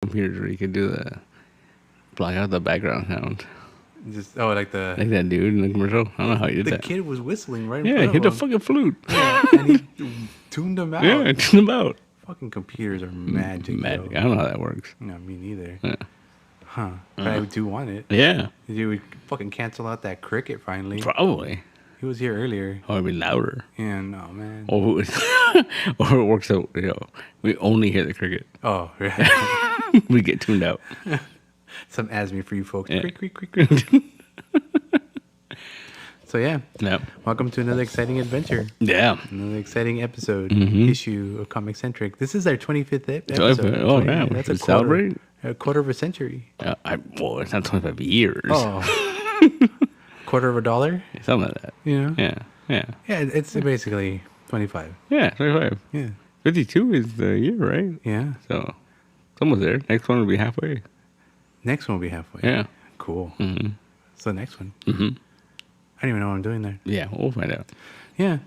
computers where you could do the block out the background sound. Like that dude in the commercial. I don't know how you did that. The kid was whistling right in yeah, front he hit of the fucking flute. Yeah, and he tuned them out. Yeah, tuned them out. Fucking computers are magic. Magic. Though. I don't know how that works. No, me neither. Yeah. Huh. But I do want it. Yeah. Did we fucking cancel out that cricket finally? Probably. He was here earlier. Or it'd be louder. Yeah, no, man. Or it works out, we only hear the cricket. Oh, right. We get tuned out. Some asthma for you folks. Yeah. Creak, creak, creak, creak. So, yeah. Yep. Welcome to another exciting adventure. Yeah. Another exciting episode, issue of Comicentric. This is our 25th episode. Oh, yeah. That's a quarter of a century. Well, it's not 25 years. Oh. Quarter of a dollar? Something like that. Yeah. Yeah. Yeah. Yeah, it's basically 25. Yeah, 25. Yeah. 52 is the year, right? Yeah. So, it's almost there. Next one will be halfway. Next one will be halfway. Yeah. Cool. Mm-hmm. So, next one. Mm-hmm. I don't even know what I'm doing there. Yeah, we'll find out. Yeah.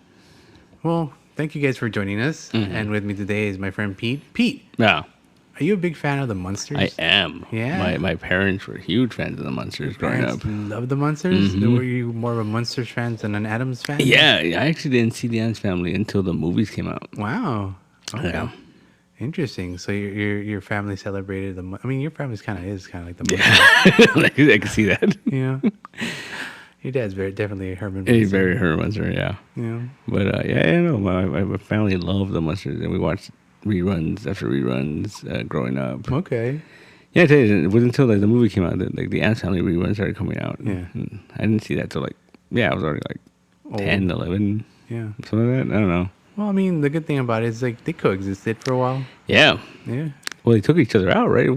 Well, thank you guys for joining us. Mm-hmm. And with me today is my friend Pete. Pete, Yeah. are you a big fan of the Munsters? I am. Yeah. My parents were huge fans of the Munsters growing up. Love the Munsters? Were you more of a Munsters fan than an Addams fan? Yeah, I actually didn't see the Addams Family until the movies came out. Wow. Okay. Yeah. Interesting. So your family celebrated your family's kind of like the Munsters. Yeah. I can see that. Yeah. Your dad's definitely a Herman. He's very Herman Munster, yeah. Yeah. But yeah, I know my family loved the Munsters, and we watched reruns after reruns growing up. Okay. Yeah, I tell you, it wasn't until the movie came out that the Addams Family reruns started coming out. Yeah. And I didn't see that till I was already 10, 11. Yeah. Something like that. I don't know. Well, I mean, the good thing about it is they coexisted for a while. Yeah. Yeah. Well, they took each other out, right?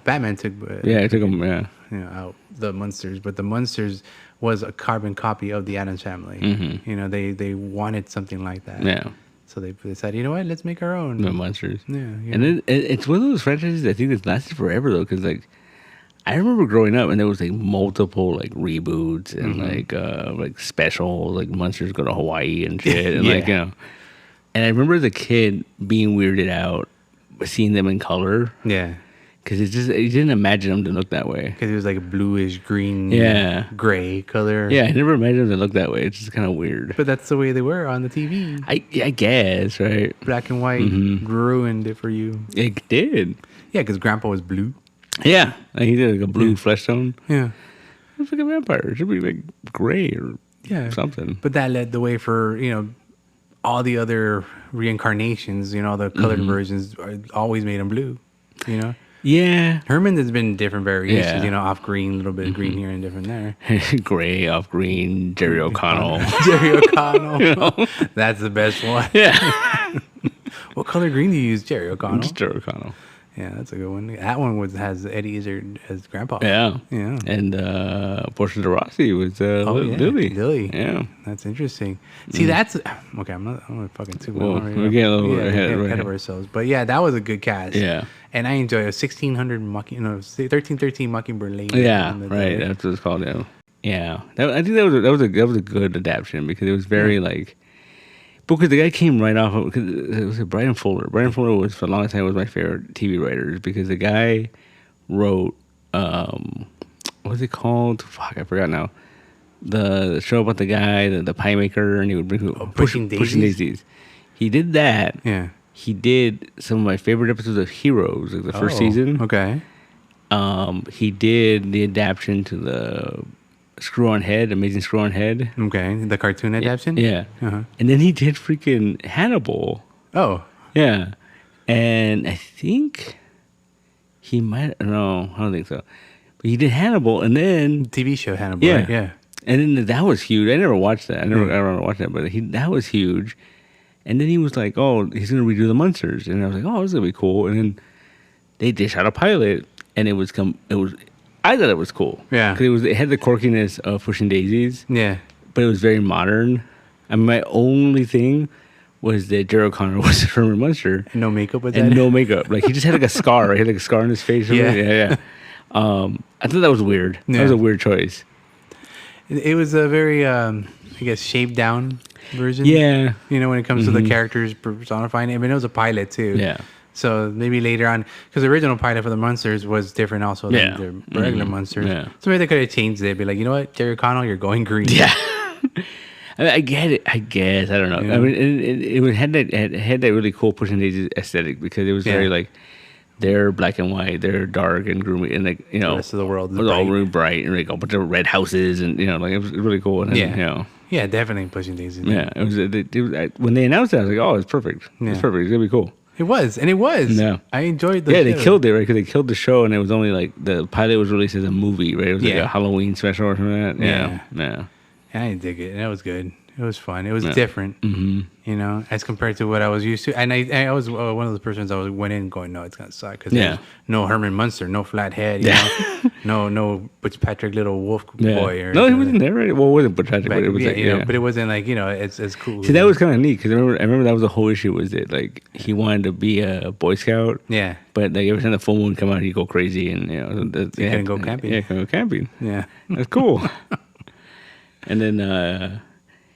Batman took. Yeah, it took them. Yeah. Out the Munsters, but the Munsters was a carbon copy of the Addams Family. Mm-hmm. They wanted something like that. Yeah. So they decided, you know what, let's make our own. The Munsters. Yeah. And then it's one of those franchises I think that's lasted forever though, because I remember growing up and there was multiple reboots and special Munsters go to Hawaii and shit and Yeah. And I remember as a kid being weirded out seeing them in color. Yeah. Because you didn't imagine them to look that way. Because it was like a bluish, green, gray color. Yeah, I never imagined them to look that way. It's just kind of weird. But that's the way they were on the TV. I guess, right? Black and white ruined it for you. It did. Yeah, because Grandpa was blue. Yeah, he did a blue flesh tone. Yeah. It's like a vampire. It should be gray or something. But that led the way for, all the other reincarnations, the colored versions always made them blue, Yeah. Herman has been different variations, off green, a little bit of green here and different there. Gray, off green, Jerry O'Connell. Jerry O'Connell. That's the best one. Yeah. What color green do you use, Jerry O'Connell? Just Jerry O'Connell. Yeah, that's a good one. That one has Eddie Izzard as Grandpa. Yeah. Yeah. And Portia de Rossi was Lily. Lily. Yeah. That's interesting. See, that's... Okay, I'm not fucking too... We're getting a little ahead of ourselves. But yeah, that was a good cast. Yeah. And I enjoy a 1313 Mockingbird Lane. Yeah, right. That's what it's called now. Yeah. I think that was a good adaptation because it was very because the guy came right off of, because it was Brian Fuller. Brian Fuller was, for a long time, was my favorite TV writers because the guy wrote, what was it called? Fuck, I forgot now. The show about the guy, the pie maker, and he would bring Pushing Daisies. He did that. Yeah. He did some of my favorite episodes of Heroes, the first season. Okay. He did the adaptation to the Amazing Screw on Head. Okay, the cartoon adaptation? Yeah. Uh-huh. And then he did freaking Hannibal. Oh. Yeah. And I think he might, no, I don't think so. But he did Hannibal and then... TV show Hannibal, right? Yeah. And then that was huge. I never watched that. I never watched that, but that was huge. And then he was like, oh, he's going to redo the Munsters. And I was like, oh, this is going to be cool. And then they shot a pilot and I thought it was cool. Yeah. Because it had the quirkiness of Pushing Daisies. Yeah. But it was very modern. I mean, my only thing was that Jerry O'Connor was Herman Munster. And no makeup with that? And no makeup. He just had a scar. He had a scar on his face. Yeah. Yeah. I thought that was weird. Yeah. That was a weird choice. It was a very, I guess, shaved down version. Yeah. When it comes to the characters personifying it. I mean, it was a pilot, too. Yeah. So maybe later on, because the original pilot for the Munsters was different also than Yeah. the regular Munsters. Yeah. So maybe they could have changed it. Be like, you know what, Jerry O'Connell, you're going green. Yeah. I get it. I guess I don't know. Yeah. I mean, it had that really cool Pushing Daisies aesthetic because it was very like they're black and white, they're dark and gloomy, and like The rest of the world is was all bright. really bright and like a bunch of red houses and like it was really cool. And then, Yeah. Yeah, definitely Pushing Daisies. yeah. When they announced it, I was like, oh, it's perfect. Yeah. It's perfect. It's gonna be cool. It was, and it was. Yeah. I enjoyed the Yeah, they show. killed it, right? Because they killed the show, and it was only like the pilot was released as a movie, right? It was like Yeah. a Halloween special or something like that. Yeah. Yeah. And I dig it, and it was good. It was fun. It was Yeah. different, Mm-hmm. you know, as compared to what I was used to. And I was one of those persons I went in going, no, it's gonna suck because Yeah. no Herman Munster, no flat head, you Yeah. know, no Butch Patrick little wolf Yeah. boy. Or No, he anything wasn't there, right? Well, it wasn't Patrick, but it was like, you know, but it wasn't like it's cool. See, that was kind of neat because I remember that was the whole issue was that like he wanted to be a Boy Scout, yeah, but like every time the full moon come out, he'd go crazy and He couldn't go camping. Yeah, couldn't go camping. yeah, That's cool. And then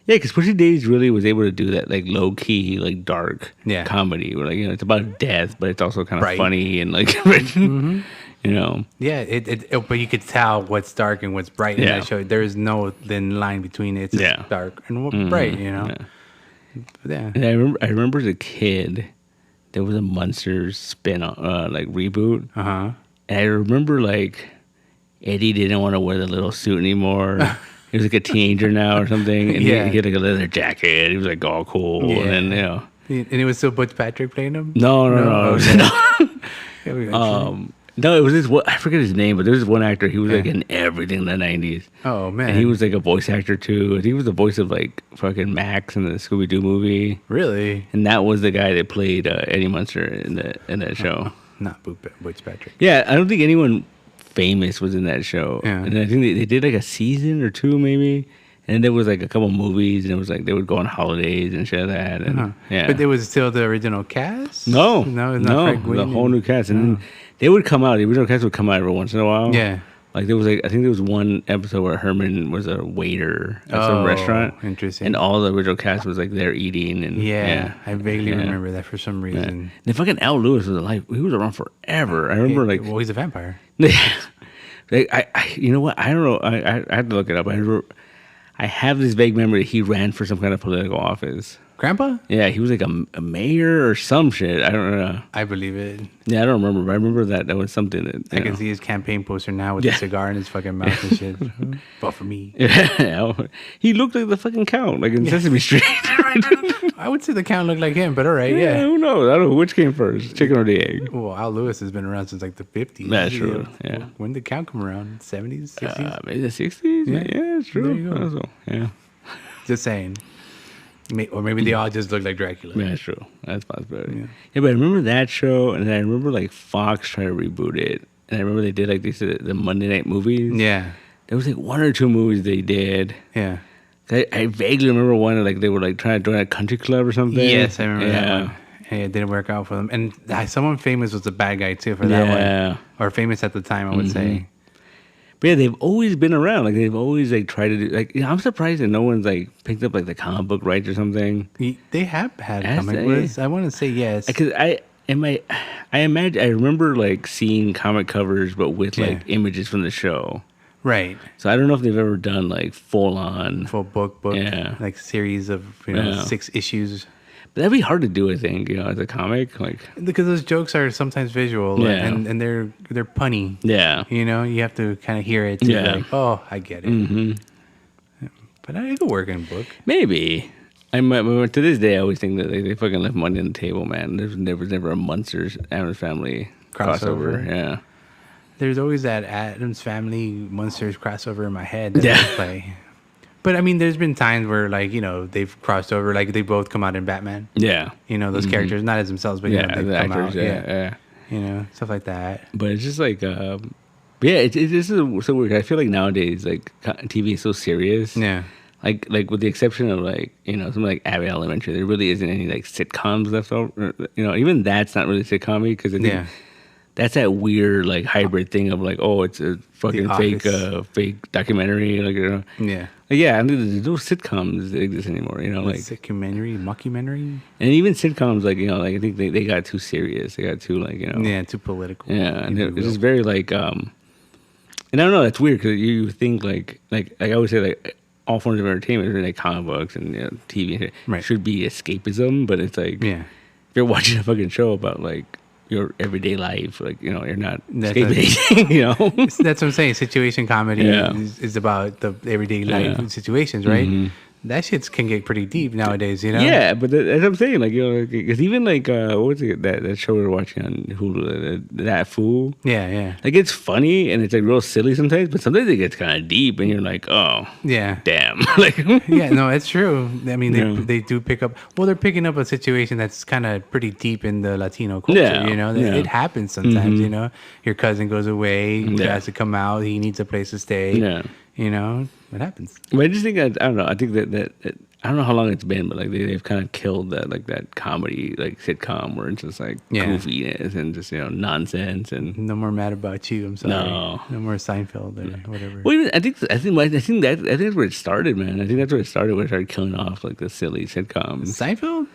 yeah, because Pushing Daisies really was able to do that like low key, like dark Yeah. comedy where like it's about death, but it's also kind of Right. funny and like you know. yeah. It but you could tell what's dark and what's bright in Yeah. that show. There is no thin line between it. It's just Yeah. dark and bright, you know. Yeah. But yeah. And I remember as a kid, there was a Munsters spin like reboot. Uh huh. And I remember like Eddie didn't want to wear the little suit anymore. He was like a teenager now or something, and Yeah. he had like a leather jacket. He was like all cool, Yeah. and then And it was still Butch Patrick playing him. no, Okay. no. Yeah, we got No, it was this one. I forget his name, but there was one actor. He was like in everything in the '90s, oh man, and he was like a voice actor too. And he was the voice of like fucking Max in the Scooby Doo movie, really and that was the guy that played Eddie Munster in that show. not Butch Patrick. Yeah, I don't think anyone famous was in that show. Yeah. And I think they did like a season or two maybe. And there was like a couple movies and it was like they would go on holidays and shit like that. And yeah. But it was still the original cast. no, it's not Frank the Gwynn whole and- new cast. And then they would come out, the original cast would come out every once in a while. Yeah. Like there was like I think there was one episode where Herman was a waiter at some Oh, restaurant. interesting. And all the original cast was like there eating and Yeah, I vaguely remember that for some Yeah. reason. The fucking Al Lewis was like he was around forever. I remember like well, he's a vampire. like I you know what? I don't know. I had to look it up. I have this vague memory that he ran for some kind of political office. Grandpa? Yeah, he was like a mayor or some shit. I don't know. I believe it. Yeah, I don't remember. But I remember that was something that I can see his campaign poster now with Yeah. the cigar in his fucking mouth and shit. Vote for me. Yeah, he looked like the fucking Count, like in Sesame Street. I would say the Count looked like him, but all right, Yeah, yeah. who knows? I don't know which came first, chicken or the egg. Well, Al Lewis has been around since like the 50s. That's true, yeah. When did Count come around? 70s, 60s? Maybe the 60s? Yeah. Yeah, it's true. There you go. Also, yeah. Just saying. Or maybe they all just look like Dracula. Yeah, that's true. That's possibility. Yeah. Yeah, but I remember that show, and then I remember like Fox tried to reboot it, and I remember they did like the Monday night movies. Yeah. There was like one or two movies they did. Yeah. I vaguely remember one like they were like trying to join a country club or something. Yes, I remember that Yeah. one. And it didn't work out for them. And someone famous was the bad guy too for that Yeah. one. Or famous at the time, I would say. But yeah, they've always been around. Like they've always like tried to do like I'm surprised that no one's like picked up like the comic book rights or something. They have had Has comic they? books. I want to say yes. Because I imagine I remember like seeing comic covers but with like Yeah. images from the show. Right. So I don't know if they've ever done like full on. Full book, Yeah. like series of Yeah. 6 issues. But that'd be hard to do, I think. As a comic, like Because those jokes are sometimes visual, Yeah. and they're punny. yeah. You have to kind of hear it. To Yeah. Like, oh, I get it. Mm-hmm. But it could work in a book. Maybe. To this day, I always think that they fucking left money on the table, man. There was never a Munsters Adams Family crossover. Crossover. Yeah. There's always that Adams Family Munsters crossover in my head that Yeah. I play. But I mean, there's been times where they've crossed over, like they both come out in Batman. Yeah. Those characters, not as themselves, but Yeah, they the come actors. out. Yeah. Stuff like that. But it's just like, yeah, this is so weird. I feel like nowadays, like TV is so serious. Yeah. Like with the exception of like something like Abbott Elementary, there really isn't any like sitcoms left over. Even that's not really sitcom-y because I think Yeah. that's that weird like hybrid thing of like, oh, it's a fucking fake documentary, like, you know. Yeah. Like, yeah, I mean, there's no sitcoms that exist anymore, you know, like mockumentary, and even sitcoms, like, you know, like I think they got too serious, they got too like, you know, too political. Yeah, and it's just very like, and I don't know, that's weird because you think like I always say like all forms of entertainment, like comic books and, you know, TV, should be escapism, but it's like, if you're watching a fucking show about like your everyday life, like, you know, you're not escaping, you know. That's what I'm saying. Situation comedy is about the everyday life situations, right? Mm-hmm. That shit can get pretty deep nowadays, you know. Yeah, but that's what I'm saying. Like, you know, because even like what was it that show we were watching on Hulu, that fool. Yeah. Like, it's funny and it's like real silly sometimes, but sometimes it gets kind of deep, and you're like, oh, yeah, damn. Like, yeah, no, it's true. I mean, they do pick up. Well, they're picking up a situation that's kind of pretty deep in the Latino culture. Yeah, you know, it happens sometimes. You know, your cousin goes away, he has to come out, he needs a place to stay. Yeah. You know, it happens. But I just think I don't know. I think that I don't know how long it's been, but like they've kind of killed that comedy like sitcom where it's just like goofiness and just, you know, nonsense and no more Mad About You. I'm sorry. No more Seinfeld or whatever. Well, I think that's where it started, man. I think that's where it started. Where it started killing off like the silly sitcoms. Seinfeld.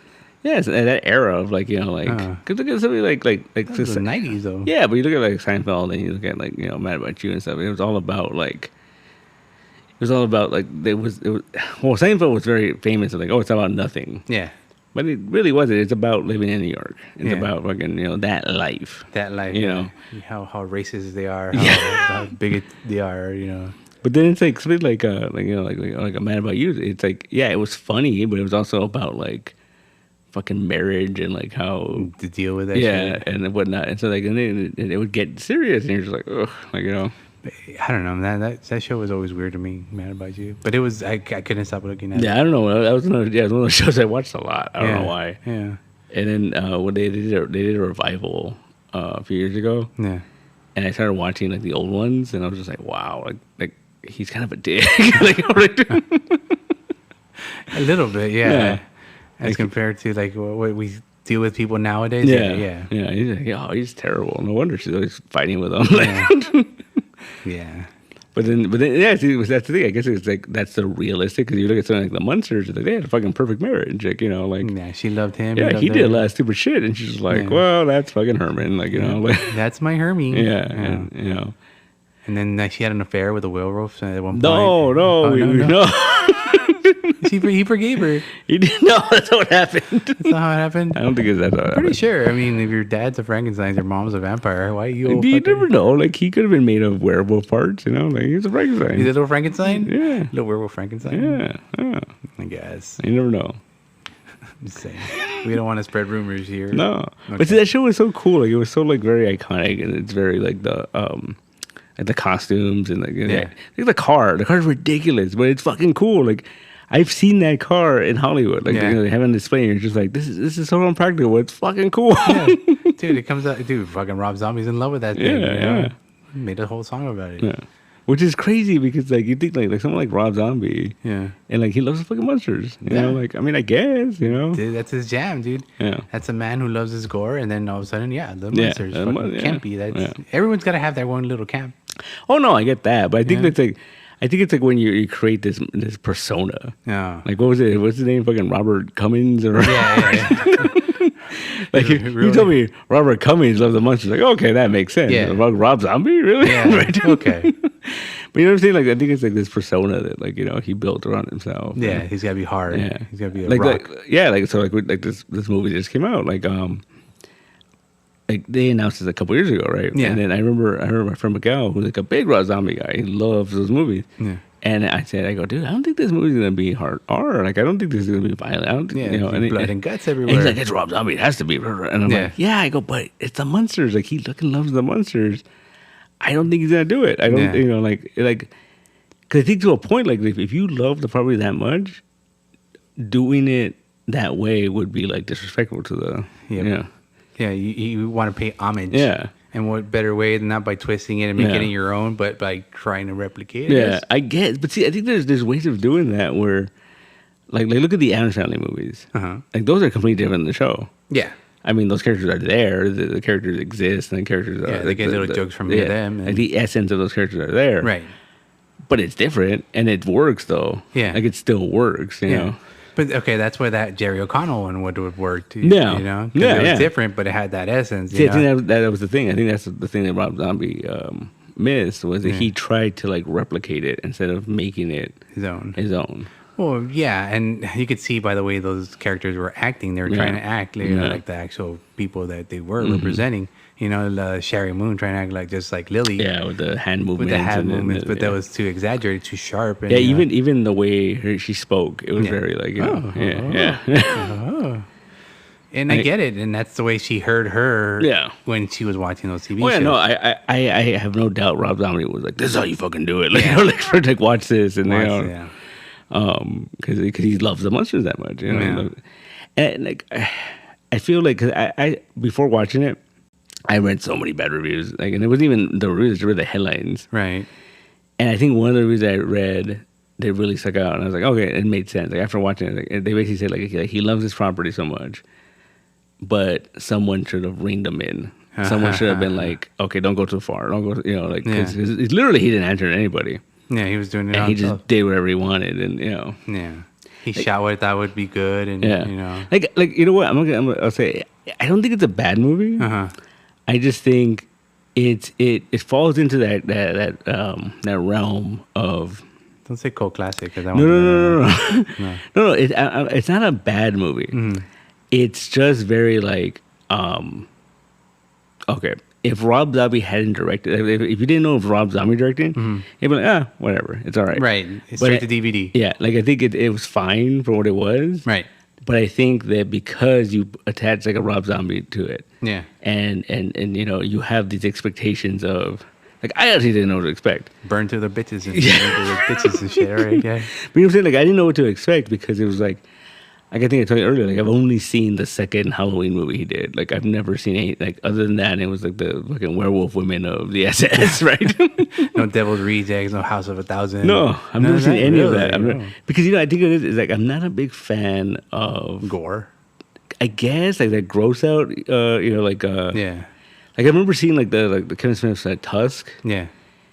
Yeah, it's that era of like, you know, like, cause look at somebody like that was the 90s though. Yeah, but you look at like Seinfeld and you look at like, you know, Mad About You and stuff. It was all about like. It was all about like Seinfeld was very famous like, oh, it's about nothing. Yeah. But it really wasn't. It's about living in New York. It's about fucking, you know, that life. You know. How racist they are, how bigot they are, you know. But then it's like something like you know, like a Mad About You. It's like, yeah, it was funny, but it was also about like fucking marriage and like how to deal with that shit. And whatnot. And so like, and then it would get serious and you're just like, ugh, like, you know. I don't know, that show was always weird to me, Mad About You. But it was I couldn't stop looking at it. Yeah, I don't know. That was one of those shows I watched a lot. I don't know why. Yeah. And then when they did a revival a few years ago. Yeah. And I started watching like the old ones, and I was just like, wow, like he's kind of a dick. Like, a little bit, yeah. As compared to like what we deal with people nowadays. Yeah. He's like, he's terrible. No wonder she's always fighting with him. Yeah. But then, that's the thing. I guess it's like that's the realistic, because you look at something like the Munsters, like they had a fucking perfect marriage, like, you know, like she loved him. Yeah, he did a lot of stupid shit, and she's like, well, that's fucking Herman, like, you know, like that's my Hermie. Yeah, and, you know, and then she had an affair with a werewolf at one point. No. He forgave her. He didn't know that's what happened. That's not how it happened. I don't think that's how it happened. Pretty sure. I mean, if your dad's a Frankenstein, your mom's a vampire, why you? You never know. Like, he could have been made of werewolf parts. You know, like he's a Frankenstein. He's a little Frankenstein. Yeah, little werewolf Frankenstein. Yeah. I guess. You never know. I'm just saying. We don't want to spread rumors here. No, okay. But see, that show was so cool. Like, it was so like very iconic, and it's very like the costumes and like the car's ridiculous, but it's fucking cool. Like, I've seen that car in Hollywood, like, you know, they have it on display, and you're just like, this is so unpractical. It's fucking cool. Yeah. Dude, it comes out. Dude, fucking Rob Zombie's in love with that thing. Yeah. He made a whole song about it. Yeah. Which is crazy, because like you think like someone like Rob Zombie, and like he loves the fucking Munsters. You know, like, I mean, I guess, you know, dude, that's his jam, dude. Yeah, that's a man who loves his gore, and then all of a sudden, the Munsters campy. That's everyone's got to have their one little camp. Oh no, I get that, but I think that's like. I think it's like when you create this persona. Yeah. Like, what was it? What's his name? Fucking Robert Cummings? Or like, you told me Robert Cummings loves the Munsters. Like, okay, that makes sense. Yeah. Rob Zombie? Really? Yeah. Right. Okay. But you know what I'm saying? Like, I think it's like this persona that, like, you know, he built around himself. Yeah, he's got to be hard. Yeah. He's got to be a rock. So this movie just came out. Like they announced this a couple years ago, right? Yeah. And then I remember my friend Miguel, who's like a big Rob Zombie guy. He loves those movies. Yeah. And I go, dude, I don't think this movie's gonna be hard R. Like, I don't think this is gonna be violent. I don't think, you know, blood and guts everywhere. And he's like, it's Rob Zombie. It has to be. And I'm like, yeah. I go, but it's the Munsters. Like, he fucking loves the Munsters. I don't think he's gonna do it. I don't, you know, like, because I think to a point, like, if you love the property that much, doing it that way would be like disrespectful to the, Yeah, you want to pay homage. Yeah. And what better way than not by twisting it and making it your own, but by trying to replicate it. Yeah, I guess. But see, I think there's ways of doing that where, like look at the Addams Family movies. Uh-huh. Like, those are completely different than the show. Yeah. I mean, those characters are there. The characters exist, and the characters are. They get little jokes from them. Like the essence of those characters are there. Right. But it's different, and it works though. Yeah. Like it still works. You know. But okay, that's where that Jerry O'Connell one would work. Yeah. You know. Yeah. It was different, but it had that essence. See, I think that was the thing. I think that's the thing that Rob Zombie missed was that he tried to like replicate it instead of making it his own. Well, yeah, and you could see by the way those characters were acting, they were trying to act like the actual people that they were representing. You know, Sherry Moon trying to act like just like Lily. Yeah, with the hand movements. But that was too exaggerated, too sharp. And, even the way she spoke, it was very like, And I get it, and that's the way she heard her when she was watching those TV shows. Yeah, no, I have no doubt Rob Zombie was like, this is how you fucking do it. Like, like watch this. And, because he loves the Munsters that much. You know? And, like, I feel like, cause I before watching it, I read so many bad reviews. Like, and it wasn't even the reviews, it were the headlines. Right. And I think one of the reviews I read, they really stuck out. And I was like, okay, it made sense. Like, after watching it, like, they basically said, like, he loves his property so much, but someone should have reined him in. Someone should have been like, okay, don't go too far. Don't go, like, because literally he didn't answer to anybody. Yeah, he was doing it. And he just did whatever he wanted, and Yeah, he shot what I thought would be good, and like you know what? I'll say I don't think it's a bad movie. I just think it falls into that realm of. Don't say cult classic. No. It's not a bad movie. Mm-hmm. It's just very like okay. If Rob Zombie hadn't directed, if you didn't know if Rob Zombie directed, you'd be like, whatever, it's all right. Right, it's straight to DVD. Yeah, like I think it was fine for what it was. Right. But I think that because you attach like a Rob Zombie to it, and you have these expectations of, like, I actually didn't know what to expect. Burn to the bitches and bitches and shit, right? Yeah. But you know what I'm saying? Like, I didn't know what to expect because it was like I think I told you earlier, like, I've only seen the second Halloween movie he did. Like, I've never seen any, like, other than that, and it was like the fucking werewolf women of the SS, right? No Devil's Rejects, no House of a Thousand. No, I've never seen any of that. Because, I think it is like, I'm not a big fan of gore. I guess, like, that gross out, like, yeah. Like, I remember seeing, like, the Kevin Smith's Tusk. Yeah.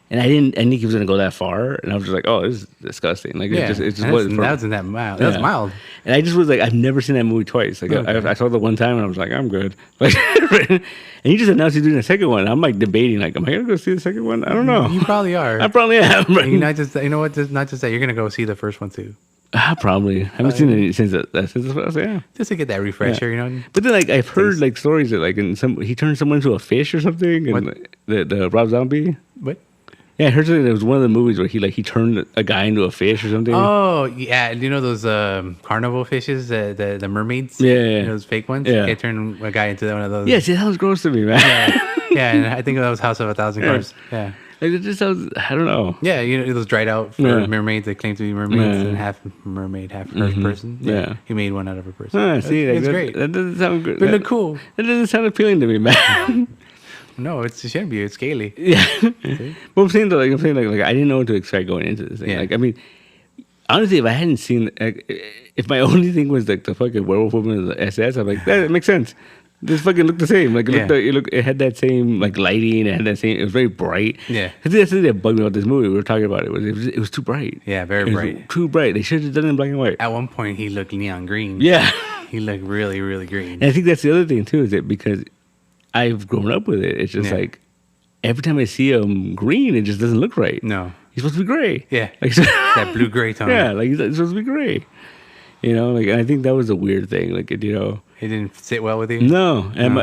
And I didn't think he was gonna go that far, and I was just like, "Oh, this is disgusting." Like, it just wasn't. That wasn't that mild. That was mild. And I just was like, I've never seen that movie twice. Like, I saw it the one time, and I was like, I'm good. Like, and he just announced he's doing a second one. I'm like debating, like, am I gonna go see the second one? I don't know. You probably are. I probably am. Right? You know what? Not just that. You're gonna go see the first one too. Probably. I haven't seen it since that. Just to get that refresher, But then, like, I've heard like stories that, like, he turned someone into a fish or something, and the Rob Zombie. What? Yeah, I heard that it was one of the movies where he turned a guy into a fish or something. Oh, yeah. You know those carnival fishes, the mermaids? Yeah. Those fake ones? Yeah. They turned a guy into one of those. Yeah, see, that was gross to me, man. Yeah, and I think that was House of a Thousand Corpses. Yeah. Like, it just sounds, I don't know. Yeah, those dried out for mermaids that claim to be mermaids and half mermaid, half Earth person. Yeah. He made one out of a person. See, it's great. That doesn't sound good. They look cool. That doesn't sound appealing to me, man. No, it shouldn't be. It's scaly. Yeah. But I'm saying, like, I didn't know what to expect going into this thing. Yeah. Like, I mean, honestly, if I hadn't seen, if my only thing was like the fucking werewolf woman of the SS, I'm like, that makes sense. This fucking looked the same. Like, it had that same like lighting. It had that same. It was very bright. Yeah. I think that's the thing that bugged me about this movie. We were talking about it. It was too bright. Yeah, very bright. Too bright. They should have done it in black and white. At one point, he looked neon green. Yeah. He looked really, really green. And I think that's the other thing too, is that because I've grown up with it, it's just like every time I see him green, it just doesn't look right. No. He's supposed to be gray. Yeah. Like, that blue-gray tone. Yeah, like he's supposed to be gray. Like, and I think that was a weird thing. Like, It didn't sit well with you? No. And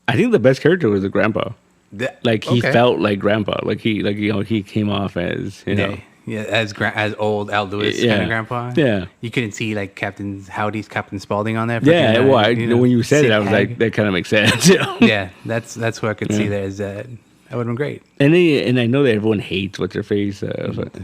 I think the best character was the grandpa. Like, he felt like grandpa. Like, he came off as, Yeah, as old Al Lewis kind of grandpa. Yeah. You couldn't see, like, Captain Spaulding on there. Yeah, when you said it, I was like, that kind of makes sense. Yeah, that's who I could see there is that. That would have been great. And I know that everyone hates what's her face.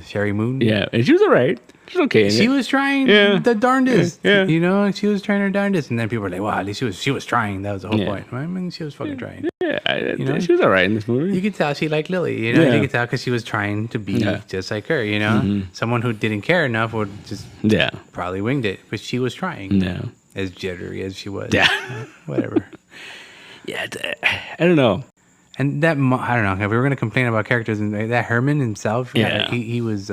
Sherry Moon. Yeah, and she was all right. She was okay. She was trying the darndest. Yeah. She was trying her darndest, and then people were like, "Wow, at least she was trying." That was the whole point. I mean, she was fucking trying. Yeah, she was all right in this movie. You could tell she liked Lily. You could tell because she was trying to be just like her. Someone who didn't care enough would just probably winged it, but she was trying. Yeah, as jittery as she was. Yeah, whatever. Yeah, I don't know. And that I don't know if we were gonna complain about characters, and that Herman himself, yeah, he was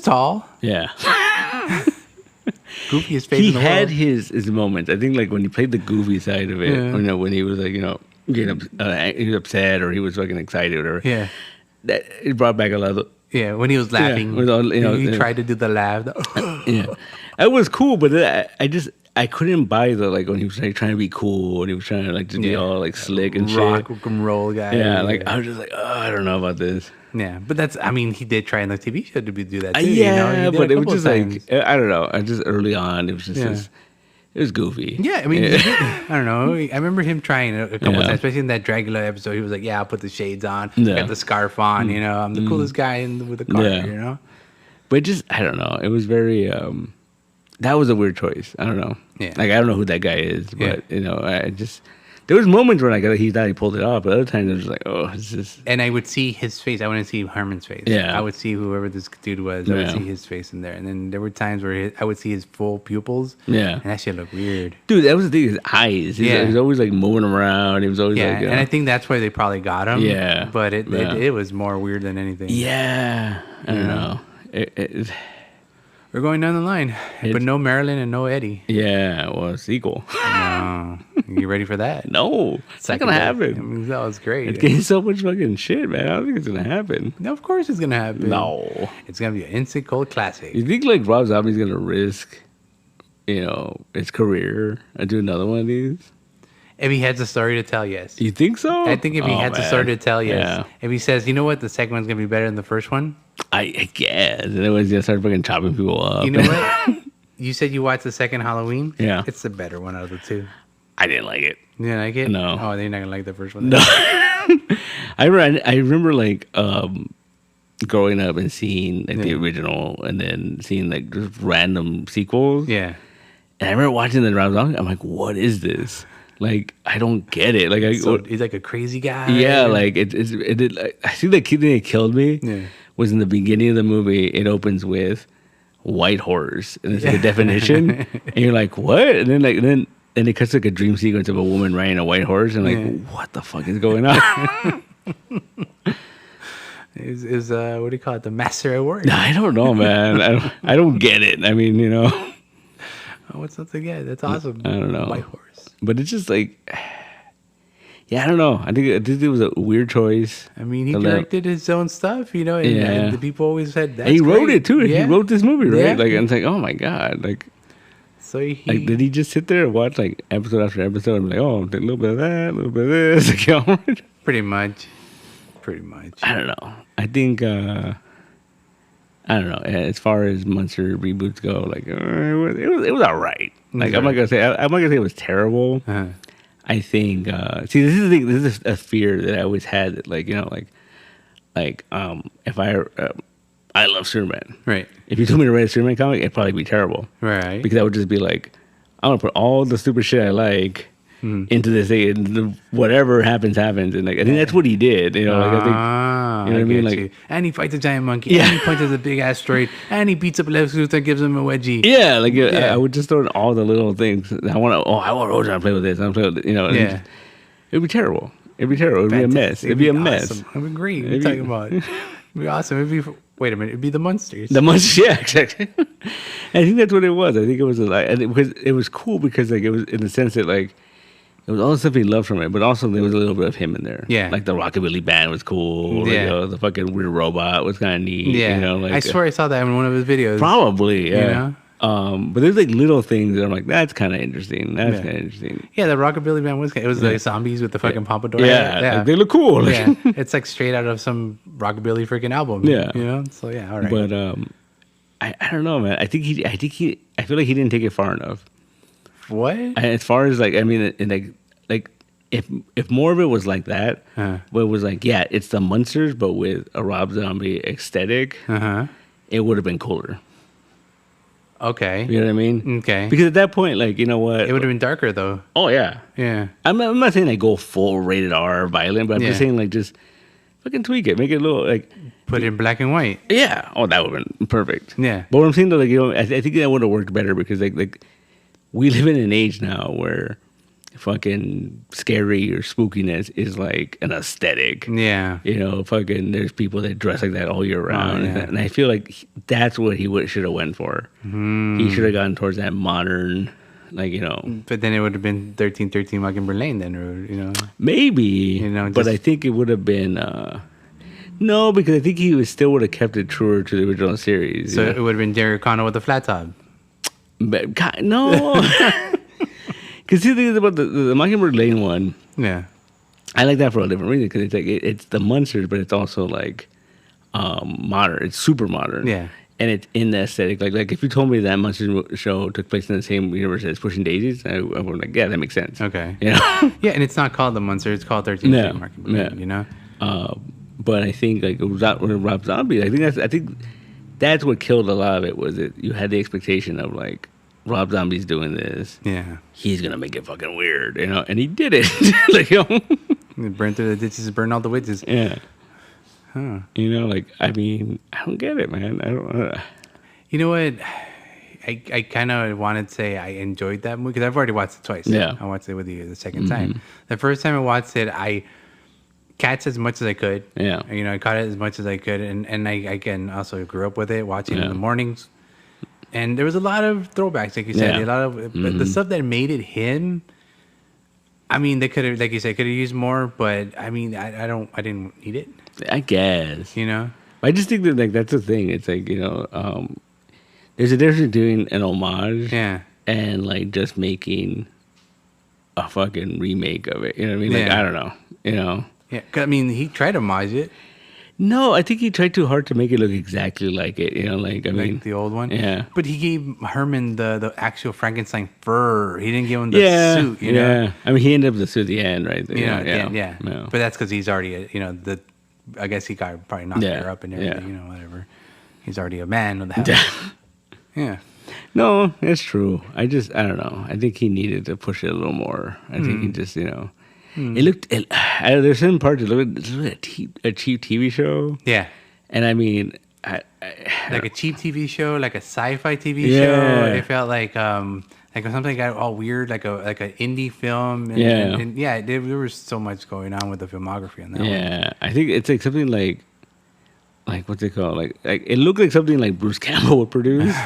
tall. Yeah. Goofiest face He in the had world. his moments. I think like when he played the goofy side of it, when he was like, getting he was upset or he was fucking excited or Yeah. that it brought back a lot of When he was laughing, with all, he tried to do the laugh. yeah, it was cool, but I couldn't buy the like when he was like trying to be cool and he was trying to like just be all like slick and rock shit. and roll guy. Yeah, like I was just like, I don't know about this. Yeah, but he did try in the TV show to do that too. Yeah, but it was just like I don't know. I just early on it was just it was goofy. Yeah, I mean, I don't know. I remember him trying a couple times, especially in that Dracula episode. He was like, "Yeah, I'll put the shades on, got the scarf on. I'm the coolest guy with the car." But just I don't know. It was very. That was a weird choice. I don't know. Yeah, like I don't know who that guy is, but I just. There was moments where he thought he pulled it off, but other times I was like, oh, it's just. And I would see his face. I wouldn't see Herman's face. Yeah. I would see whoever this dude was. I would see his face in there. And then there were times where I would see his full pupils. Yeah. And that shit looked weird. Dude, that was the thing. His eyes. He was always like moving around. He was always like. And I think that's why they probably got him. Yeah. But it was more weird than anything. Yeah. I don't know. We're going down the line, but no Marilyn and no Eddie. Yeah, well, sequel. No, you ready for that? No, it's not gonna happen. I mean, that was great. It's getting so much fucking shit, man. I don't think it's gonna happen. No, of course it's gonna happen. No, it's gonna be an instant cold classic. You think like Rob Zombie's gonna risk, his career and do another one of these? If he has a story to tell, yes. You think so? I think if he has a story to tell, yes. Yeah. If he says, you know what, the second one's gonna be better than the first one. I guess. And then he's gonna start fucking chopping people up. You know what? You said you watched the second Halloween? Yeah. It's the better one out of the two. I didn't like it. You didn't like it? No. Oh, then you're not gonna like the first one. No. I remember like growing up and seeing like the original and then seeing like just random sequels. Yeah. And I remember watching the Rob Zombie. I'm like, what is this? Like, I don't get it. Like, he's like a crazy guy. Yeah, like I think the kid that killed me was in the beginning of the movie. It opens with white horrors, and it's like a definition, and you're like, what? And then it cuts like a dream sequence of a woman riding a white horse, and like, what the fuck is going on? Is what do you call it? The master at work? I don't know, man. I don't get it. I mean, Oh, what's not to get? That's awesome. I don't know. White horse. But it's just like, I don't know. I think it was a weird choice. I mean, he directed his own stuff, and the people always said that. He wrote it too. Yeah. He wrote this movie, right? Yeah. Like, and it's like, oh my god, like. So did he just sit there and watch like episode after episode and be like, oh, a little bit of that, a little bit of this? Like, Pretty much. I don't know. I think. I don't know. As far as Munster reboots go, like it was all right. Like I'm not gonna say it was terrible. Uh-huh. I think. See, this is the thing. This is a fear that I always had. That if I love Superman. Right. If you told me to write a Superman comic, it'd probably be terrible. Right. Because I would just be like, I'm gonna put all the stupid shit I like into this thing, and whatever happens. And like I think that's what he did. I think. You know what I mean? Like, and he fights a giant monkey. And he punches a big asteroid. And he beats up Lex Luthor and gives him a wedgie. Yeah, like I would just throw in all the little things. I want Roger to play with this. I'm playing with it. It'd be terrible. It'd be terrible. It'd be a mess. It'd be a mess. Awesome. It'd be great. What are you talking about? It'd be awesome. Wait a minute. It'd be the Munsters. The Munsters, yeah, exactly. I think that's what it was. I think it was it was cool because like it was in the sense that like it was all the stuff he loved from it, but also there was a little bit of him in there. Yeah, like the rockabilly band was cool. Yeah, the fucking weird robot was kind of neat. Yeah, I swear I saw that in one of his videos. Probably, yeah. But there's like little things that I'm like, that's kind of interesting. That's kind of interesting. Yeah, the rockabilly band was. It was like zombies with the fucking pompadour. Yeah, like, they look cool. Yeah, it's like straight out of some rockabilly freaking album. Yeah, So yeah, all right. But I don't know, man. I feel like he didn't take it far enough. What? As far as like, I mean, like if more of it was like that, but it was like, it's the Munsters, but with a Rob Zombie aesthetic, it would have been cooler. Okay. You know what I mean? Okay. Because at that point, like, you know what? It would have been darker, though. Oh, yeah. Yeah. I'm not saying like go full rated R violent, but I'm just saying like just fucking tweak it. Make it a little like... Put it in black and white. Yeah. Oh, that would have been perfect. Yeah. But what I'm saying though, like, I think that would have worked better because like we live in an age now where fucking scary or spookiness is like an aesthetic. Yeah. You know, fucking there's people that dress like that all year round. Yeah. And I feel like that's what he should have went for. He should have gone towards that modern, like, you know. But then it would have been 1313 Mockingbird Lane then, or, you know. Maybe. You know, but I think it would have been... no, because I think he still would have kept it truer to the original series. So it would have been Jerry O'Connell with the flat top. But, God, no. Because see, the thing is about the Mockingbird Lane one. Yeah. I like that for a different reason. Because it's like it's the Munsters, but it's also like modern. It's super modern. Yeah. And it's in the aesthetic. Like if you told me that Munsters show took place in the same universe as Pushing Daisies, I would be like, yeah, that makes sense. Okay. You know? Yeah, and it's not called the Munsters. It's called 1313 Mockingbird Lane, you know? But I think like Rob Zombie, I think that's what killed a lot of it, was that you had the expectation of like Rob Zombie's doing this. Yeah. He's gonna make it fucking weird, you know, and he did it. Like, you know? Burn through the ditches, burn all the witches. Yeah. Huh. You know, like, I mean, I don't get it, man. I don't. You know what? I kind of wanted to say I enjoyed that movie because I've already watched it twice. Yeah. I watched it with you the second time. The first time I watched it, I catch as much as I could. Yeah. You know, I caught it as much as I could. And I, again, also grew up with it, watching it in the mornings. And there was a lot of throwbacks, like you said. A lot of, but the stuff that made it him, I mean, they could have, like you said, could have used more. But I mean, I didn't need it. I guess. You know. I just think that like that's the thing. It's like, you know, there's a difference between doing an homage, and like just making a fucking remake of it. You know what I mean? Like, I don't know. You know. Yeah, 'cause, I mean, he tried to homage it. No, I think he tried too hard to make it look exactly like it. You know, like I mean, the old one. Yeah. But he gave Herman the actual Frankenstein fur. He didn't give him the suit. You know? I mean, he ended up with the suit at the end, right? Yeah. But that's because he's already, you know, I guess he got probably knocked her up and everything. You know, whatever. He's already a man. What the hell? Yeah. No, it's true. I don't know. I think he needed to push it a little more. I think he just, you know. It looked. There's some parts that looked like a cheap TV show. Yeah, and I mean, like a cheap TV show, like a sci-fi TV show. It felt like something got all weird, like an indie film. And there was so much going on with the filmography on that one. Yeah, I think it's like something like what's it called? Like it looked like something like Bruce Campbell would produce.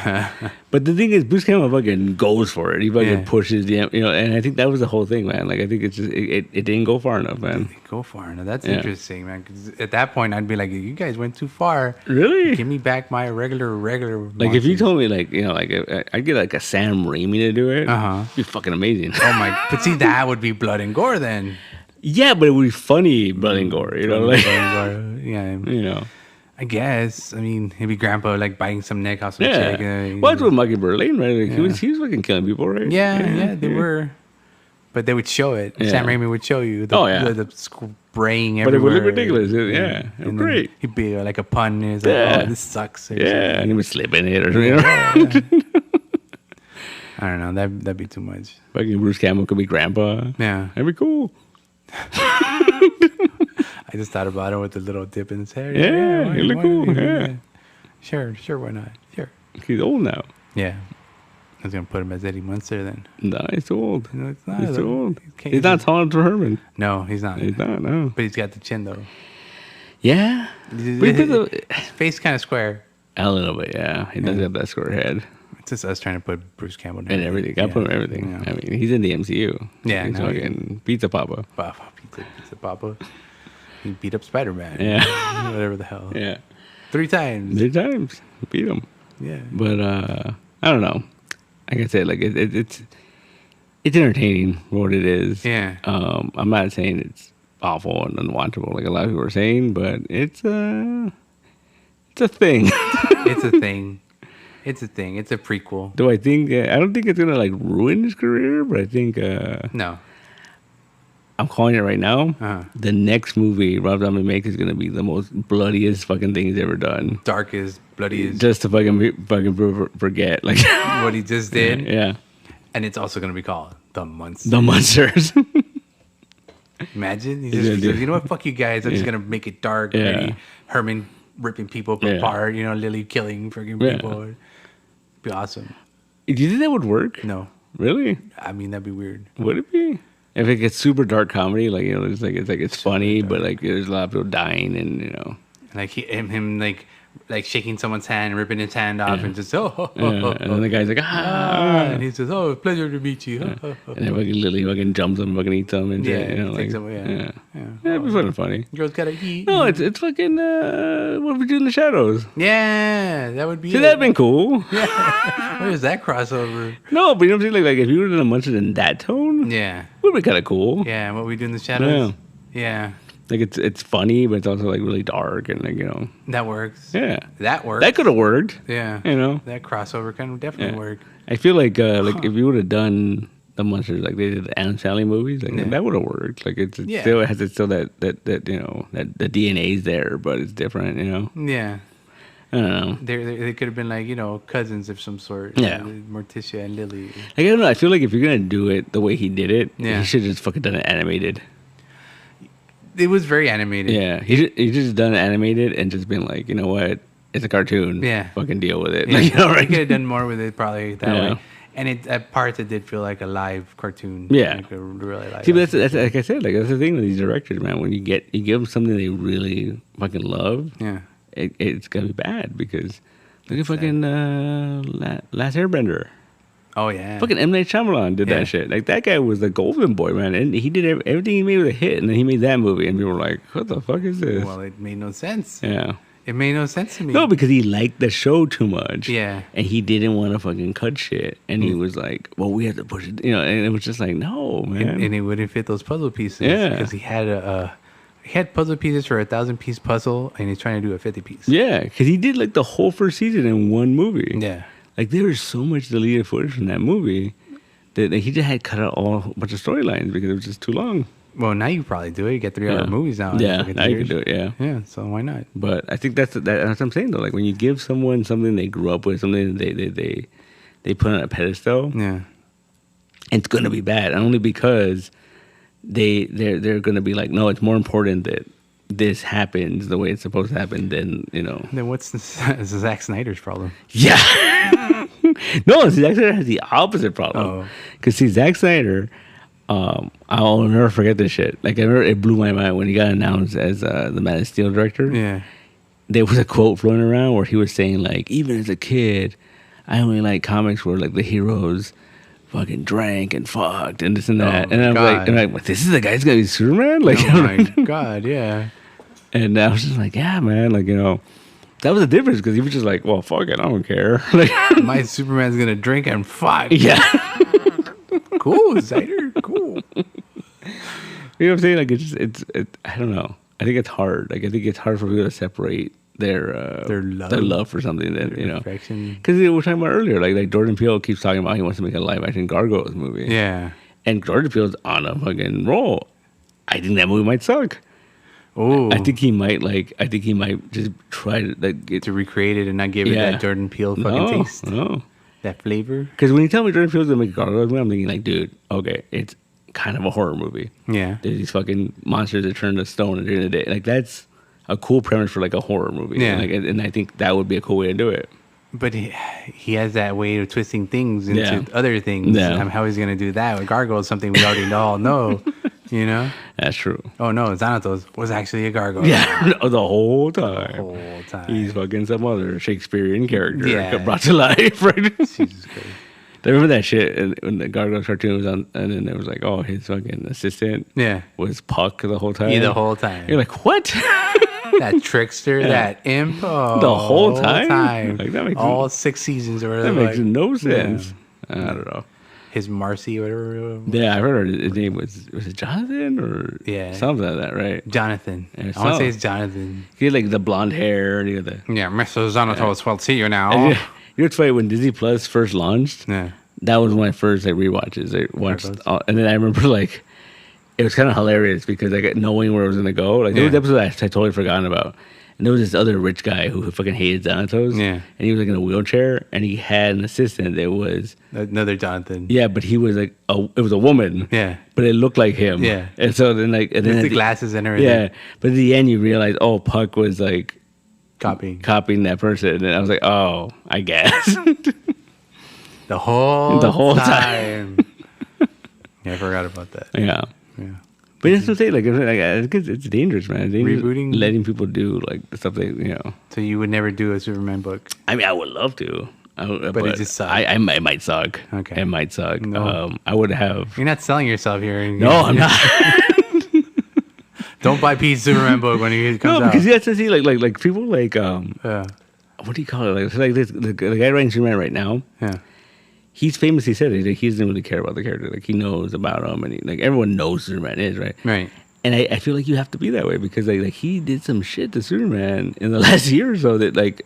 But the thing is, Bruce Campbell fucking goes for it. He fucking pushes the, you know, and I think that was the whole thing, man. Like I think it's just it didn't go far enough, man. It didn't go far enough. That's interesting, man. Because at that point, I'd be like, you guys went too far. Really? Give me back my regular. Like if you told me, like, you know, like I'd get like a Sam Raimi to do it. It'd be fucking amazing. Oh my! But see, that would be blood and gore then. Yeah, but it would be funny blood and gore. You know, like yeah, you know. I guess. I mean, maybe Grandpa like biting some neck off some chick. Well, that's what Mockingbird Lane, right? Like, he was fucking killing people, right? Yeah, they were. But they would show it. Yeah. Sam Raimi would show you the spraying everywhere. But it would look ridiculous. Yeah, and great. He'd be like a pun. He's like, oh, this sucks. And he would slip in it or something. I don't know. That'd be too much. Fucking Bruce Campbell could be Grandpa. Yeah. That'd be cool. I just thought about it with the little dip in his hair. Yeah, he look cool. Yeah. Sure, why not? Sure. He's old now. Yeah. I was going to put him as Eddie Munster then. No, he's too old. No, it's not. He's too old. He's not taller than Herman. No, he's not. He's not, no. But he's got the chin, though. Yeah. His face kind of square. A little bit, yeah. He does have that square head. It's just us trying to put Bruce Campbell down. And everything. I put him everything. Yeah. I mean, he's in the MCU. Yeah. He's fucking Pizza Papa. Pizza Papa. He beat up Spider-Man. Yeah. Whatever the hell. Yeah. 3 times. 3 times. Beat him. Yeah. But, I don't know. Like I said, like, it's entertaining for what it is. Yeah. I'm not saying it's awful and unwatchable like a lot of people are saying, but it's a thing. It's a thing. It's a thing. It's a prequel. Do I think... I don't think it's going to, like, ruin his career, but I think... No. I'm calling it right now. The next movie Rob Zombie makes is going to be the most bloodiest fucking thing he's ever done. Darkest, bloodiest. Just to fucking forget. Like what he just did? Yeah. And it's also going to be called The Munsters. The Munsters. Imagine. He just says, you know what? Fuck you guys. I'm just going to make it dark. Yeah. Ready. Herman ripping people apart. You know, Lily killing freaking people. It'd be awesome. Do you think that would work? No. Really? I mean, that'd be weird. Would it be? If it gets super dark comedy, like it's funny, but like there's a lot of people dying, and like him like shaking someone's hand, ripping his hand off, and just and then the guy's like and he says, "Oh, pleasure to meet you." And then fucking Lily fucking jumps him, fucking eats them, and it'd be fun and funny. Girls gotta eat. No, it's fucking what we do in the shadows. Yeah, that would be. See, that'd been cool. Yeah. Where's that crossover? No, but you know what I'm saying? Like if you would have done Munsters in that tone, would be kind of cool. Yeah, what we do in the shadows. Yeah. Like it's funny, but it's also like really dark and like that works. Yeah, that works. That could have worked. Yeah, that crossover kind of definitely worked. I feel like if you would have done the Munsters like they did the Adam Sandler movies, like that would have worked. Like it still has that the DNA's there, but it's different. Yeah. I don't know. They could have been like cousins of some sort. Yeah, Morticia and Lily. Like, I don't know. I feel like if you're gonna do it the way he did it, he should have just fucking done it animated. It was very animated. Yeah, he just done animated and just been like, you know what, it's a cartoon. Yeah, fucking deal with it. Yeah. Like, right? He could have done more with it probably that way. And at parts it did feel like a live cartoon. Yeah, like a really live. See, but that's like I said, like that's the thing with these directors, man. When you give them something they really fucking love, it's gonna be bad because look at fucking Last Airbender. Oh yeah, fucking M. Night Shyamalan did that shit. Like that guy was the golden boy, man, and he did everything he made was a hit, and then he made that movie, and people were like, "What the fuck is this?" Well, it made no sense. Yeah, it made no sense to me. No, because he liked the show too much. Yeah, and he didn't want to fucking cut shit, and he was like, "Well, we have to push it," and it was just like, "No, man," and it wouldn't fit those puzzle pieces. Yeah, because he had puzzle pieces for a 1,000-piece puzzle, and he's trying to do a 50-piece. Yeah, because he did like the whole first season in one movie. Yeah. Like there was so much deleted footage from that movie that he just had cut out a bunch of storylines because it was just too long. Well, now you probably do it. You get 3 hour movies now. Yeah, now you can do it. Yeah, yeah. So why not? But I think that's what I'm saying though. Like when you give someone something they grew up with, something they put on a pedestal. Yeah, it's gonna be bad, only because they're gonna be like, no, it's more important that this happens the way it's supposed to happen than Then what's Zack Snyder's problem? Yeah. No, Zack Snyder has the opposite problem. Because Zack Snyder, I'll never forget this shit. Like I remember it blew my mind when he got announced as the Man of Steel director. Yeah. There was a quote floating around where he was saying like, even as a kid, I only like comics where like the heroes fucking drank and fucked and this and that. And I'm like, this is the guy who's gonna be Superman? Like, oh my god, yeah. And I was just like, yeah, man, like that was the difference because he was just like, well, fuck it, I don't care. Like, my Superman's gonna drink and fuck. Yeah. Cool, Snyder. Cool. You know what I'm saying? Like it's I don't know. I think it's hard. Like I think it's hard for people to separate their love for something that because we were talking about earlier. Like Jordan Peele keeps talking about he wants to make a live action Gargoyles movie. Yeah. And Jordan Peele's on a fucking roll. I think that movie might suck. Oh, I think he might just try to recreate it and not give it that Jordan Peele fucking taste. No, that flavor. Because when you tell me Jordan Peele's gonna make a Gargoyles movie, I'm thinking like, dude, okay, it's kind of a horror movie. Yeah, there's these fucking monsters that turn to stone at the end of the day. Like that's a cool premise for like a horror movie. Yeah, and I think that would be a cool way to do it. But he has that way of twisting things into other things. Yeah. How he's gonna do that with Gargoyles, something we already all know. That's true. Oh no, Xanatos was actually a gargoyle. Yeah, the whole time. He's fucking some other Shakespearean character brought to life, right? Jesus Christ. I remember that shit when the Gargoyles cartoon was on, and then it was like, oh, his fucking assistant was Puck the whole time. Yeah, the whole time. You're like, what? That trickster, that imp. Oh, the whole time? Like, that makes all 6 seasons or whatever. That makes no sense. Yeah. I don't know. His Marcy, whatever. Yeah, I heard his name was it Jonathan or something like that, right? Jonathan. I want to say it's Jonathan. He had like the blonde hair and he had the Mr. Xanatos, well, see you now. You know what's funny? When Disney Plus first launched, that was my first rewatches. I watched, and then I remember like it was kind of hilarious because like knowing where it was gonna go. Like there was episodes I totally forgotten about. And there was this other rich guy who fucking hated Xanatos. Yeah. And he was like in a wheelchair and he had an assistant that was another Jonathan. Yeah, but he was like it was a woman. Yeah. But it looked like him. Yeah. And so then like and then the glasses and everything. Yeah. But at the end you realize, oh, Puck was like copying that person. And I was like, oh, I guess. the whole time. Yeah, I forgot about that. Yeah. Yeah. But that's what I'm saying. Like, it's dangerous, man. It's dangerous Rebooting? letting people do like the stuff they, you know. So you would never do a Superman book? I mean, I would love to. But it just sucks. It might suck. Okay. It might suck. No. I would have. You're not selling yourself here. No, I'm not. Don't buy Pete's Superman book when it comes out. No, because you have to see like people like what do you call it? Like this, the guy writing Superman right now. Yeah. He's famously said it. Like, he doesn't really care about the character. Like he knows about him, and like everyone knows Superman is right. Right. And I feel like you have to be that way because like he did some shit to Superman in the last year or so that like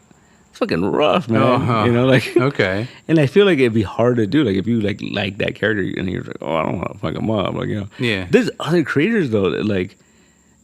it's fucking rough, man. Uh-huh. You know, like okay. And I feel like it'd be hard to do. Like if you like that character and you're like, oh, I don't want to fuck him up. Like, you know. Yeah. There's other creators though that like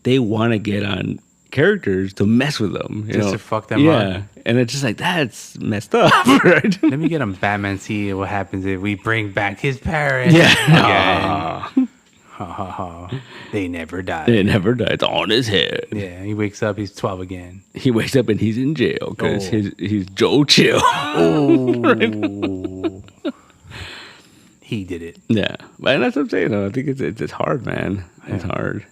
they want to get on characters to mess with them. You Just know? to fuck them up. Yeah. And it's just like that's messed up, right? Let me get on Batman. See what happens if we bring back his parents. Yeah. Again. They never die. They never die. It's on his head. Yeah. He wakes up. He's 12 again. He wakes up and he's in jail because he's Joe Chill. Oh. He did it. Yeah, but that's what I'm saying. Though. I think it's hard, man. It's hard.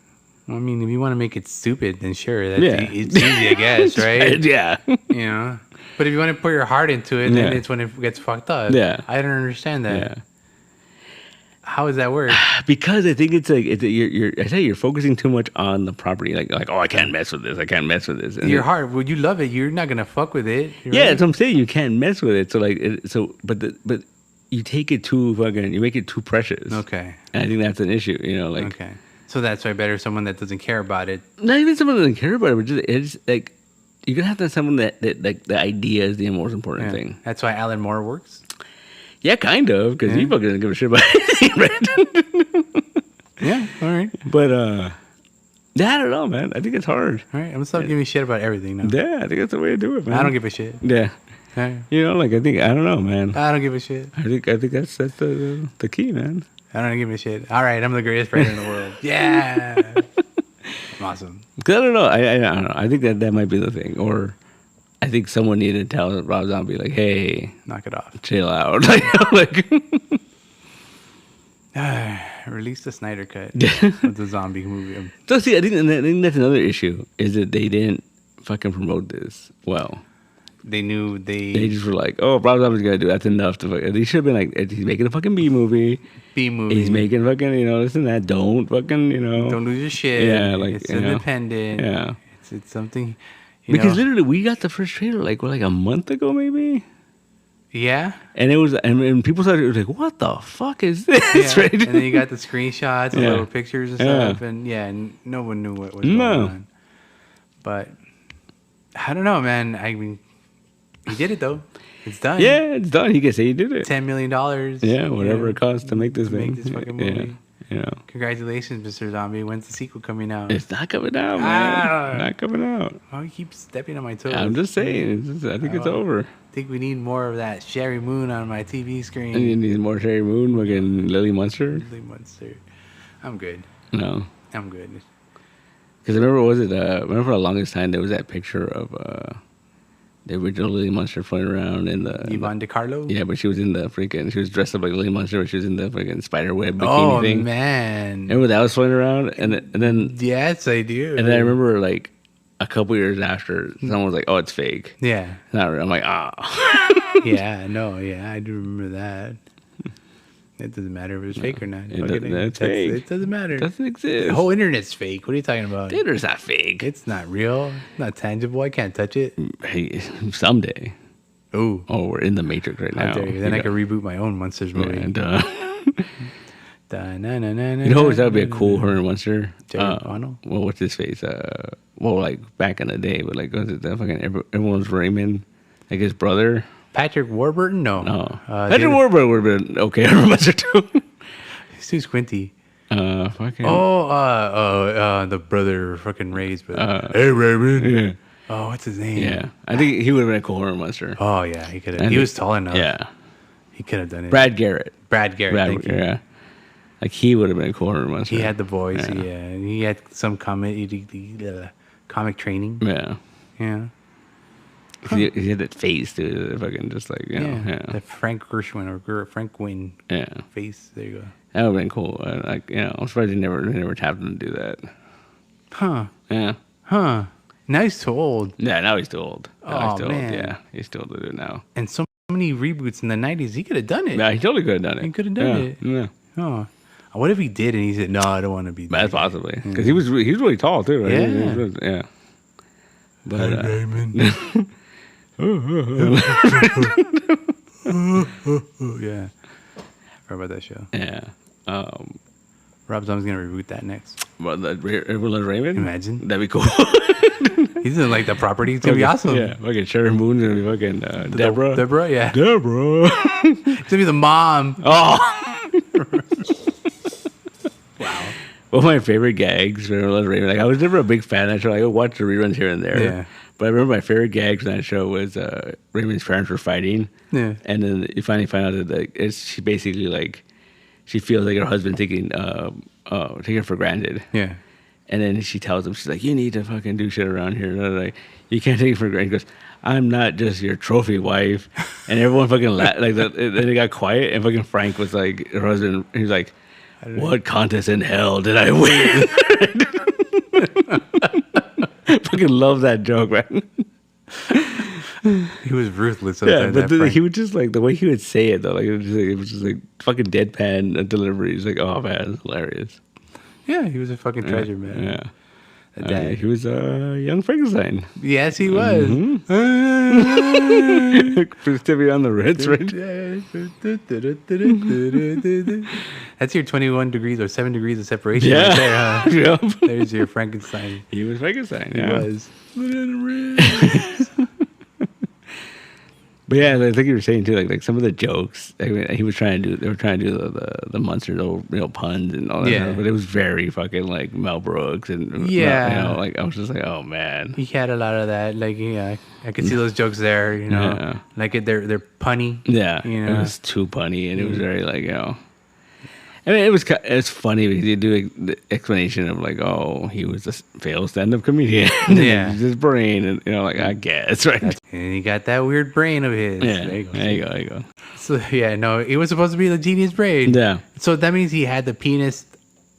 I mean, if you want to make it stupid, then sure, it's easy, I guess, right? Yeah. You know, but if you want to put your heart into it, then it's when it gets fucked up. Yeah, I don't understand that. Yeah. How does that work? Because I think it's like you're focusing too much on the property. Like I can't mess with this. I can't mess with this. And your heart, would you love it? You're not gonna fuck with it. Right? Yeah, that's what I'm saying. You can't mess with it. So like, but you take it too fucking. You make it too precious. Okay. And I think that's an issue. You know, like okay. So that's why better someone that doesn't care about it. Not even someone that doesn't care about it, but it's like you're gonna have to have someone that like the idea is the most important thing. That's why Alan Moore works. Yeah, kind of, because he fucking doesn't give a shit about anything, right? Yeah, all right. But yeah, I don't know, man. I think it's hard. All right, I'm gonna stop giving a shit about everything now. Yeah, I think that's the way to do it, man. I don't give a shit. Yeah. Right. You know, like I don't know, man. I don't give a shit. I think that's the key, man. I don't give a shit. All right, I'm the greatest writer in the world. Yeah. I'm awesome. Cause I don't know. I don't know. I think that might be the thing. Or I think someone needed to tell Rob Zombie, like, hey, knock it off. Chill out. like release the Snyder cut of the zombie movie. So see, I think that's another issue, is that they didn't fucking promote this well. They knew they just were like, oh, Rob Zombie's gonna do that's enough to fucking. They should have been like, he's making a fucking B movie. He's making fucking, you know, this and that. Don't fucking, you know, don't lose your shit. Yeah, like it's independent. Yeah, it's something. Because literally, we got the first trailer like a month ago, maybe. Yeah. And it was, and people started, it was like, what the fuck is this? Yeah. Right? And then you got the screenshots and little pictures and stuff, and no one knew what was going on. But I don't know, man. I mean, he did it though. It's done. Yeah, it's done. He can say he did it. $10 million. Yeah, whatever it costs to make this thing. Make this fucking movie. Yeah. Congratulations, Mr. Zombie. When's the sequel coming out? It's not coming out, man. Not coming out. Oh, you keep stepping on my toes. I'm just saying. I think it's over. I think we need more of that Sherry Moon on my TV screen. And you need more Sherry Moon, fucking Lily Munster. Lily Munster. I'm good. No. I'm good. Because I remember for the longest time there was that picture of the original Lily Munster floating around in the Yvonne DiCarlo? Yeah, but she was in the freaking, she was dressed up like Lily Munster, but she was in the freaking spider web bikini thing. Oh, man. Remember that was floating around? And then yes, I do. And then I remember like a couple years after, someone was like, oh, it's fake. Yeah. Not real. I'm like, ah. Yeah, no, yeah, I do remember that. It doesn't matter if it's fake or not. It's fake. It doesn't matter. It doesn't exist. The whole internet's fake. What are you talking about? The internet's not fake. It's not real. Not tangible. I can't touch it. Hey, someday. Ooh. Oh, we're in the Matrix right now. Then I can reboot my own Munsters movie. And, you know, that would be a cool Herman Munster. Well, what's his face? Like back in the day, but like, was it that fucking everyone's Raymond, like his brother? Patrick Warburton? No. Patrick Warburton would have been okay. Herman Munster too. He's too squinty. Fucking. The brother, fucking Ray's brother. Hey, Raymond. Yeah. Oh, what's his name? Yeah, I think he would have been a cool Herman Munster. Oh yeah, he could have. He was tall enough. Yeah, he could have done it. Brad Garrett. Thank you. Yeah. Like he would have been a cool Herman Munster. He had the voice. Yeah. He had some comic training. Yeah. Yeah. Huh. He had that face too, fucking just like, you know. The Frank Gershwin or Frank Wynn face. There you go. That would have been cool. I'm surprised they never tapped him to do that. Huh. Yeah. Huh. Now he's too old. Yeah, now he's too old. Man. Yeah, he's too old to do it now. And so many reboots in the 90s, he could have done it. Yeah, he totally could have done it. He could have done it. Yeah. Oh. What if he did and he said, no, I don't want to be That's possibly. Because he was really tall, too. Right? Yeah. Yeah. But, Raymond. Yeah. Heard about that show. Yeah. Rob Zombie's going to reboot that next. But Raymond? Imagine. That'd be cool. He's in like the property. It's going to be awesome. Yeah. Fucking Sharon Moon's going to be fucking Deborah. Deborah, yeah. Deborah. It's going to be the mom. Oh. Wow. One of my favorite gags from Raymond. Like, I was never a big fan of that show. I would watch the reruns here and there. Yeah. But I remember my favorite gags from that show was Raymond's parents were fighting. Yeah. And then you finally find out that she basically like she feels like her husband taking her for granted. Yeah. And then she tells him, she's like, you need to fucking do shit around here. And like, you can't take it for granted. He goes, I'm not just your trophy wife. And everyone fucking laughed. Like, then it got quiet. And fucking Frank was like, her husband, he was like, what contest in hell did I win? Fucking love that joke, man. He was ruthless. Yeah, but he would just like the way he would say it though, like it was just like fucking deadpan delivery. He's like, oh man, it's hilarious. Yeah, he was a fucking treasure, man. Yeah. Dad. He was a young Frankenstein. Yes, he was. Put Timmy on the Ritz, right? That's your 21 degrees or 7 degrees of separation right there, huh? Yep. There's your Frankenstein. He was Frankenstein, He yeah. was. But yeah, I think you were saying too, like some of the jokes. I mean, they were trying to do the Munsters, puns and all that. Yeah. Stuff, but it was very fucking like Mel Brooks and Yeah. like I was just like, oh man. He had a lot of that. Like, yeah, I could see those jokes there. Yeah. Like they're punny. Yeah, You know? it was too punny, and it was very like I mean, it's funny because you do the explanation of like, oh, he was a failed stand-up comedian. Yeah. His brain, and like I guess, right? And he got that weird brain of his. Yeah, There you go. there you go. So yeah, no, it was supposed to be the genius brain. Yeah, So that means he had the penis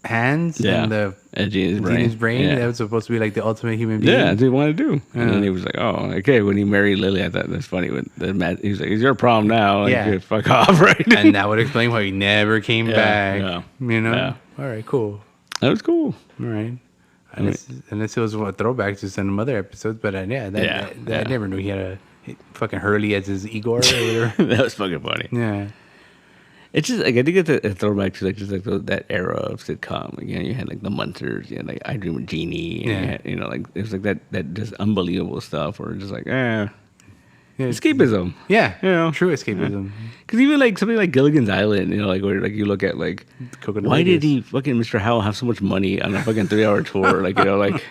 hands and the genius brain. Yeah. That was supposed to be like the ultimate human being. Yeah, that's what he wanted to do. And then he was like, oh, okay. When he married Lily, I thought that's funny. When he was like, it's your problem now. Like, Yeah. fuck off, right? And that would explain why he never came back. Yeah. Yeah. All right, cool. That was cool. All right. Unless it was a throwback to some other episodes, but I never knew he had a fucking Hurley as his Igor or whatever. That was fucking funny. Yeah. It's just like I think it's a throwback to like just like that era of sitcom. Like, you had like the Munsters, you had like I Dream of Jeannie, and you had, like it was like that just unbelievable stuff, or just like escapism. Yeah, true escapism. Because even like something like Gilligan's Island, like where like you look at like why did he fucking Mr. Howell have so much money on a fucking 3-hour tour? Like like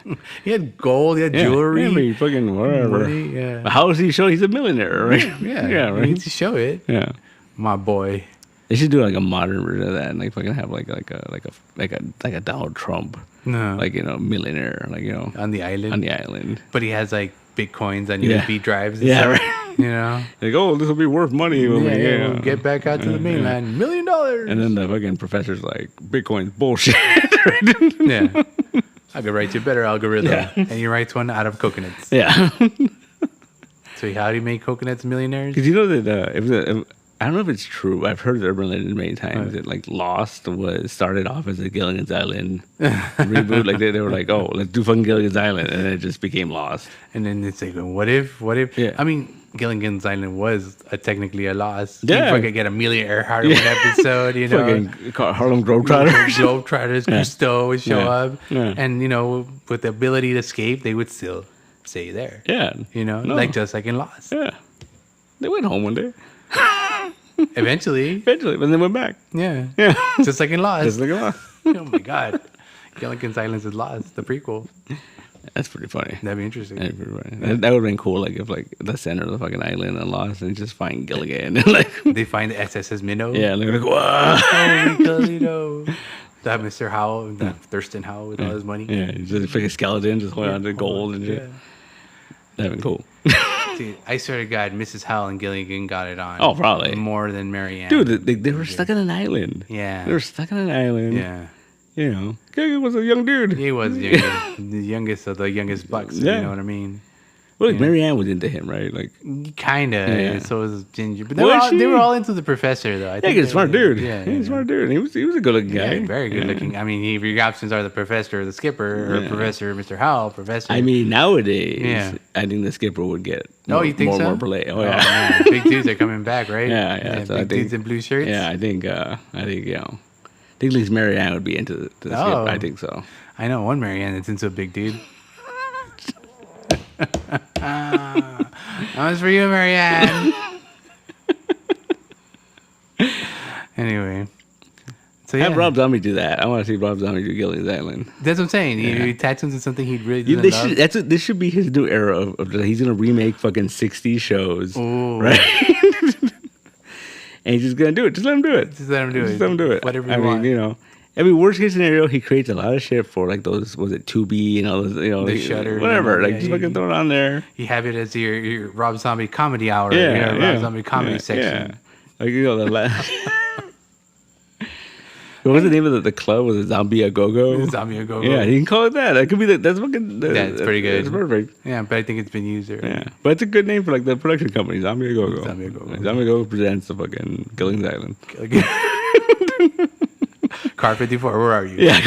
he had gold, he had jewelry, I mean, fucking whatever. money, yeah. How does he show he's a millionaire? Right? Yeah, right. He needs to show it. Yeah, my boy. They should do like a modern version of that, and like fucking have like a Donald Trump, like millionaire, like on the island. But he has like bitcoins on USB drives. And stuff, right. Like, oh, this will be worth money when we'll get back out to the mainland. $1 million. And then the fucking professor's like, Bitcoin's bullshit. Yeah, I could write you a better algorithm, and he writes one out of coconuts. Yeah. So how do you make coconuts millionaires? Because that I don't know if it's true. I've heard the urban legend many times that like Lost started off as a Gilligan's Island reboot. Like they were like, oh, let's do fucking Gilligan's Island, and then it just became Lost. And then it's like, what if? Yeah. I mean, Gilligan's Island was technically a loss. Yeah. You fucking get a millionaire hired one episode, Fucking Harlem Globetrotters. Globetrotters, Cousteau would show up. Yeah. And, with the ability to escape, they would still stay there. Yeah. Just like in Lost. Yeah. They went home one day. Eventually, but then they went back. Yeah. Yeah. Just like in Lost. Just like in Lost. Oh my God. Gilligan's Island is Lost, the prequel. That's pretty funny. That'd be interesting. That'd be pretty funny. That would have been cool, like if like the center of the fucking island and Lost, and just find Gilligan and like they find the SSS Minnow. Yeah, and they're like, wow. Holy Toledo. That Mr. Howell, that Thurston Howell with all his money. Yeah, he's just like a skeleton, just holding on to gold and shit. Yeah. That'd been cool. Dude, I swear to God, Mrs. Howell and Gilligan got it on. Oh, probably. More than Mary Ann. Dude, they were stuck on an island. Yeah. They were stuck on an island. Yeah. You know, Gilligan was a young dude. He was the youngest of the youngest bucks. Yeah. You know what I mean? Well, like, Mary Ann was into him, right? Like, kind of. Yeah. So was Ginger. But they were all into the professor, though. I think he's a smart dude. Yeah, he's a smart dude. He was a good-looking guy. Yeah, very good-looking. I mean, if your options are the professor or the skipper, or Professor Mr. Howell, Professor. I mean, nowadays, I think the skipper would get you think so? more play. Oh, yeah. Big dudes are coming back, right? Yeah. So big dudes in blue shirts? Yeah, I think, I think at least Mary Ann would be into the skipper. I think so. I know one Mary Ann that's into a big dude. That was for you, Marianne. Anyway, so have Rob Zombie do that. I want to see Rob Zombie do Gilligan's Island. That's what I'm saying. He attached him to something he really doesn't love. This should be his new era of he's gonna remake fucking 60s shows, right? And he's just gonna do it. Just let him do it. Just let him do it. Whatever you want. Mean, worst case scenario, he creates a lot of shit for like those, was it Tubi and all those, the Shudder, whatever. Just fucking throw it on there. You have it as your Rob Zombie comedy hour. Rob Zombie comedy section. Yeah. Like the last. What was the name of the club? Was it Zombie A Go Go? Zombie A Go Go. Yeah, you can call it that. That could be that's fucking. That's pretty good. That's perfect. Yeah, but I think it's been used already. Yeah, but it's a good name for like the production company, Zombie A Go Go. Zombie A Go Go. Zombie A Go Go presents the fucking Gilligan's Island. Car 54, where are you? Yeah,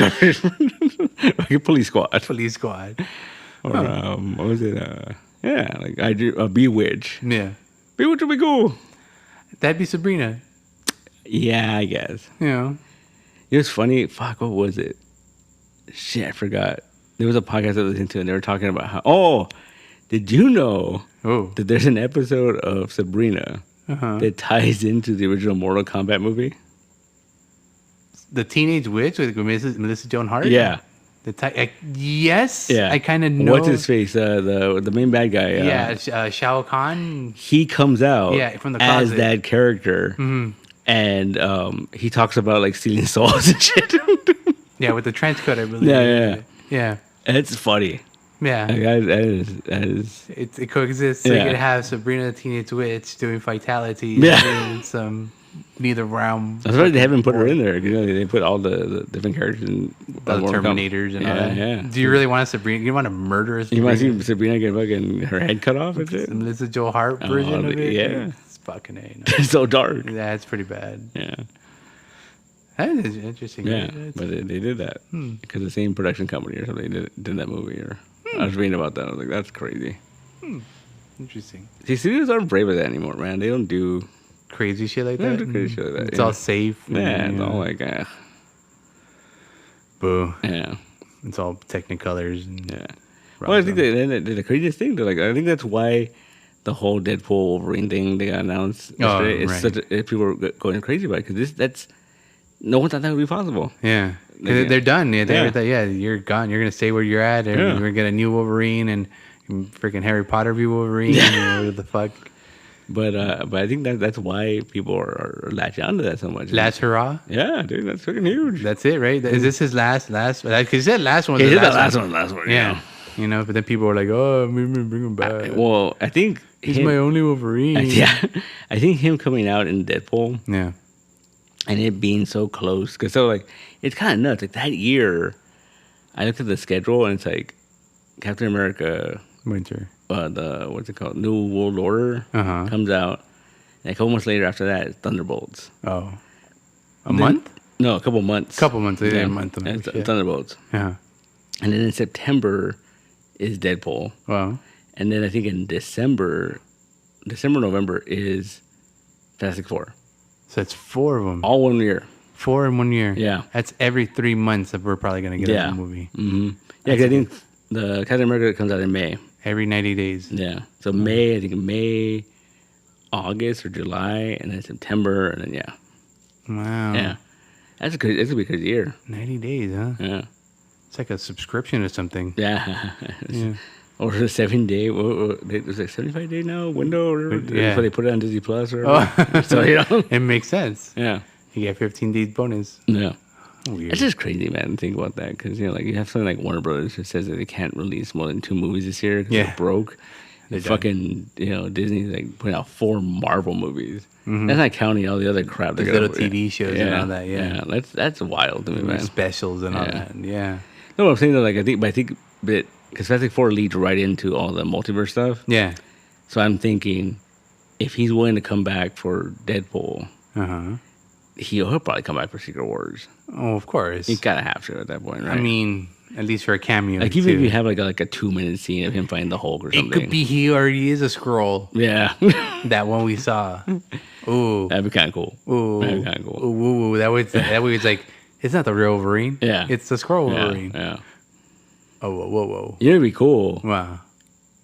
like a police squad. Police squad. Or what was it? Like I do Bewitch. Yeah, Bewitch would be cool. That'd be Sabrina. Yeah, I guess. It was funny. Fuck, what was it? Shit, I forgot. There was a podcast I listened to, and they were talking about how. Oh, did you know that there's an episode of Sabrina that ties into the original Mortal Kombat movie? The Teenage Witch with Melissa Joan Hart? Yeah. Yes. Yeah. I kind of know. What's his face? The main bad guy. Shao Kahn. He comes out from the closet as that character. Mm-hmm. And he talks about like stealing souls and shit. Yeah, with the trench coat, I believe. Yeah. And it's funny. Yeah. Like, that is. It coexists. So you could have Sabrina the Teenage Witch doing fatalities. Yeah. And some neither realm. That's why they haven't put her in there. They put all the different characters in the Terminators and all that. Yeah. Do you really want Sabrina? You want to murder Sabrina? You want to see Sabrina get fucking her head cut off and shit? Melissa Joan Hart version of it? Yeah. It's fucking A. It's so dark. Yeah, it's pretty bad. Yeah. That is interesting. Yeah, but they did that because the same production company or something did that movie. Or I was reading about that. I was like, that's crazy. Interesting. See, studios aren't brave with that anymore, man. They don't do crazy shit like that. They don't do crazy shit like that. It's all safe. Yeah, it's all like, boo. Yeah, it's all Technicolors. And well, I think the craziest thing, I think that's why the whole Deadpool Wolverine thing they got announced yesterday. It's such people were going crazy about it because that's. No one thought that would be possible. Yeah. They're done. Yeah, you're gone. You're going to stay where you're at. And you're going to get a new Wolverine and freaking Harry Potter be Wolverine. And what the fuck. But I think that's why people are latching onto that so much. Last hurrah? Yeah, dude, that's fucking huge. That's it, right? Is this his last? Because he said last one. He said last one. Yeah. But then people were like, oh, maybe bring him back. Well, I think... He's my only Wolverine. I think him coming out in Deadpool... Yeah. And it being so close, because it's kind of nuts. Like that year, I looked at the schedule and it's like Captain America Winter, what's it called, New World Order comes out, and a couple months later after that, it's Thunderbolts. Oh, month? No, a couple months. Yeah, a month. Thunderbolts. Yeah, and then in September is Deadpool. Wow. And then I think in November is Fantastic Four. So it's 4 of them. All 1 year. 4 in 1 year. Yeah. That's every 3 months that we're probably going to get a movie. Mm-hmm. Yeah, because I think the Captain America comes out in May. Every 90 days. Yeah. So May, August or July, and then September, and then Wow. Yeah. That's going to be a crazy year. 90 days, huh? Yeah. It's like a subscription or something. Yeah. Or a 7-day, was it 75-day now window? Or so they put it on Disney Plus or so, it makes sense. Yeah. You get 15 days bonus. Yeah. Weird. It's just crazy, man, to think about that. Because, like you have something like Warner Brothers that says that they can't release more than 2 movies this year because they're broke. fucking, Disney's like putting out 4 Marvel movies. Mm-hmm. That's not counting all the other crap. The little TV shows and all that. Yeah. That's wild to me, man. Specials and all that. Yeah. No, I'm saying that, like, I think that because Fantastic Four leads right into all the multiverse stuff. Yeah. So I'm thinking, if he's willing to come back for Deadpool, he'll probably come back for Secret Wars. Oh, of course. You gotta have to at that point, right? I mean, at least for a cameo. Like, even if you have like a 2-minute scene of him fighting the Hulk or something. It could be he already is a Skrull. Yeah. That one we saw. Ooh. That'd be kind of cool. Ooh. That'd be kind of cool. Ooh. That way it's like, it's not the real Wolverine. Yeah. It's the Skrull Wolverine. Yeah. Oh, whoa. It'd be cool. Wow.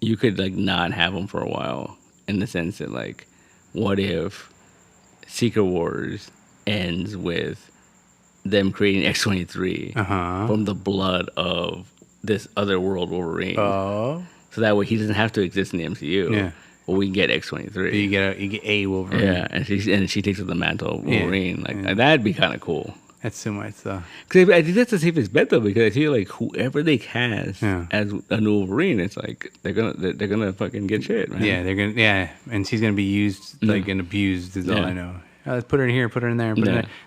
You could, like, not have him for a while, in the sense that, like, what if Secret Wars ends with them creating X-23 from the blood of this other world Wolverine? Oh. So that way he doesn't have to exist in the MCU. Yeah. But we can get X-23. You get a Wolverine. Yeah, and she takes up the mantle of Wolverine. Like, that'd be kind of cool. That's too much, though. Because I think that's the safest bet, though, because I feel like whoever they cast as a new Wolverine, it's like they're gonna fucking get shit, man. Yeah, and she's gonna be used and abused. Is all I know. Let's put her in here, put her in there.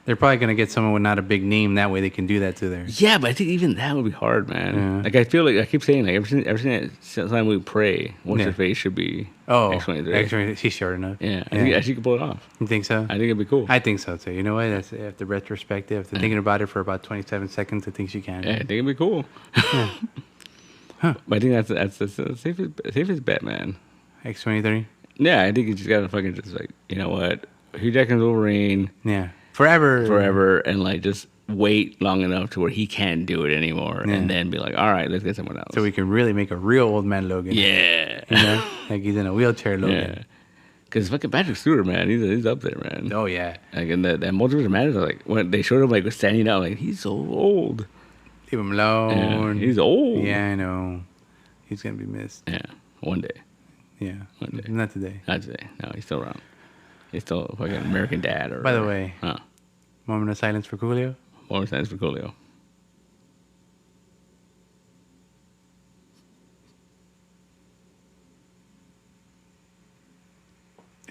They're probably gonna get someone with not a big name. That way they can do that to their. Yeah, but I think even that would be hard, man. Yeah. Like, I feel like I keep saying, like, ever since that time we pray, what's her face should be X-23. She's short enough. Yeah, I think she could pull it off. You think so? I think it'd be cool. I think so too. You know what? That's after retrospective. After thinking about it for about 27 seconds, I think she can. Yeah, I think it'd be cool. But I think that's the safest bet, man. X-23. Yeah, I think you just gotta fucking just, like, you know what, Hugh Jackman's Wolverine. Yeah, forever, and, like, just wait long enough to where he can't do it anymore, and then be like, all right, let's get someone else. So we can really make a real old man Logan. Yeah, you know, like he's in a wheelchair Logan. Yeah, because fucking Patrick Stewart, man, he's up there, man. Oh yeah, like in that Multiverse of Madness, like when they showed him like standing out, like he's so old. Leave him alone. Yeah, he's old. Yeah, I know. He's gonna be missed. Yeah, one day. Yeah, one day. Not today. Not today. No, he's still around. He's still a fucking American Dad. By the way, moment of silence for Coolio. Moment of silence for Coolio.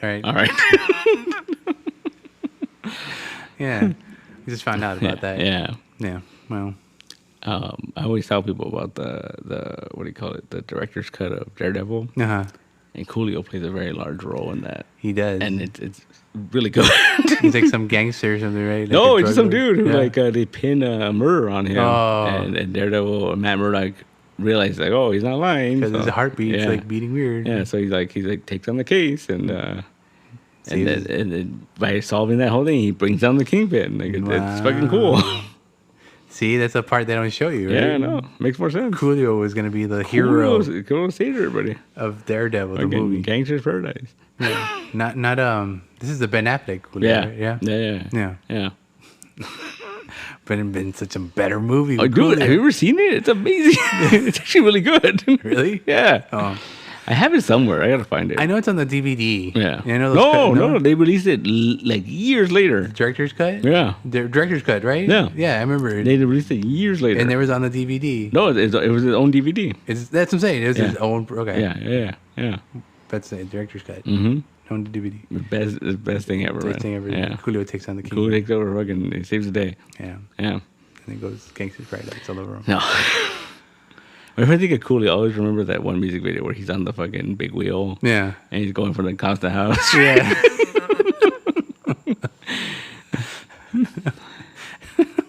All right. Yeah, we just found out about that. Yeah. Yeah. Well, I always tell people about the what do you call it? The director's cut of Daredevil. And Coolio plays a very large role in that. He does, and it's really good. He's like some gangster or something, right? Like no, it's just some dude who they pin a murder on him, and Daredevil, Matt Murdock, realized like, oh, he's not lying because his heartbeat's like beating weird. Yeah, so he's like takes on the case, and then by solving that whole thing, he brings down the Kingpin. Like it's fucking cool. See, that's a part they don't show you, right? Yeah, no, makes more sense. Coolio was going to be the hero. Coolio saved everybody of Daredevil, the movie. Gangster's Paradise. Yeah. Not this is the Ben Affleck Coolio, right? Yeah. Been such a better movie. Oh, dude, have you ever seen it? It's amazing. It's actually really good. Really? Yeah. Oh. I have it somewhere. I gotta find it. I know it's on the DVD. Yeah. I know no. They released it like years later. Director's cut. Yeah. The director's cut, right? Yeah. Yeah, I remember. They released it years later, and it was on the DVD. No, it was his own DVD. That's what I'm saying. It was his own. Okay. Yeah. That's the director's cut. Mm-hmm. On the DVD. The best thing ever. Best thing ever. Yeah. Coolio takes on the king. Coolio takes over. Fucking, he saves the day. Yeah. Yeah. And it goes gangster's paradise all over him. No. If I think of Coolio, I always remember that one music video where he's on the fucking big wheel. Yeah. And he's going from the constant house. Yeah.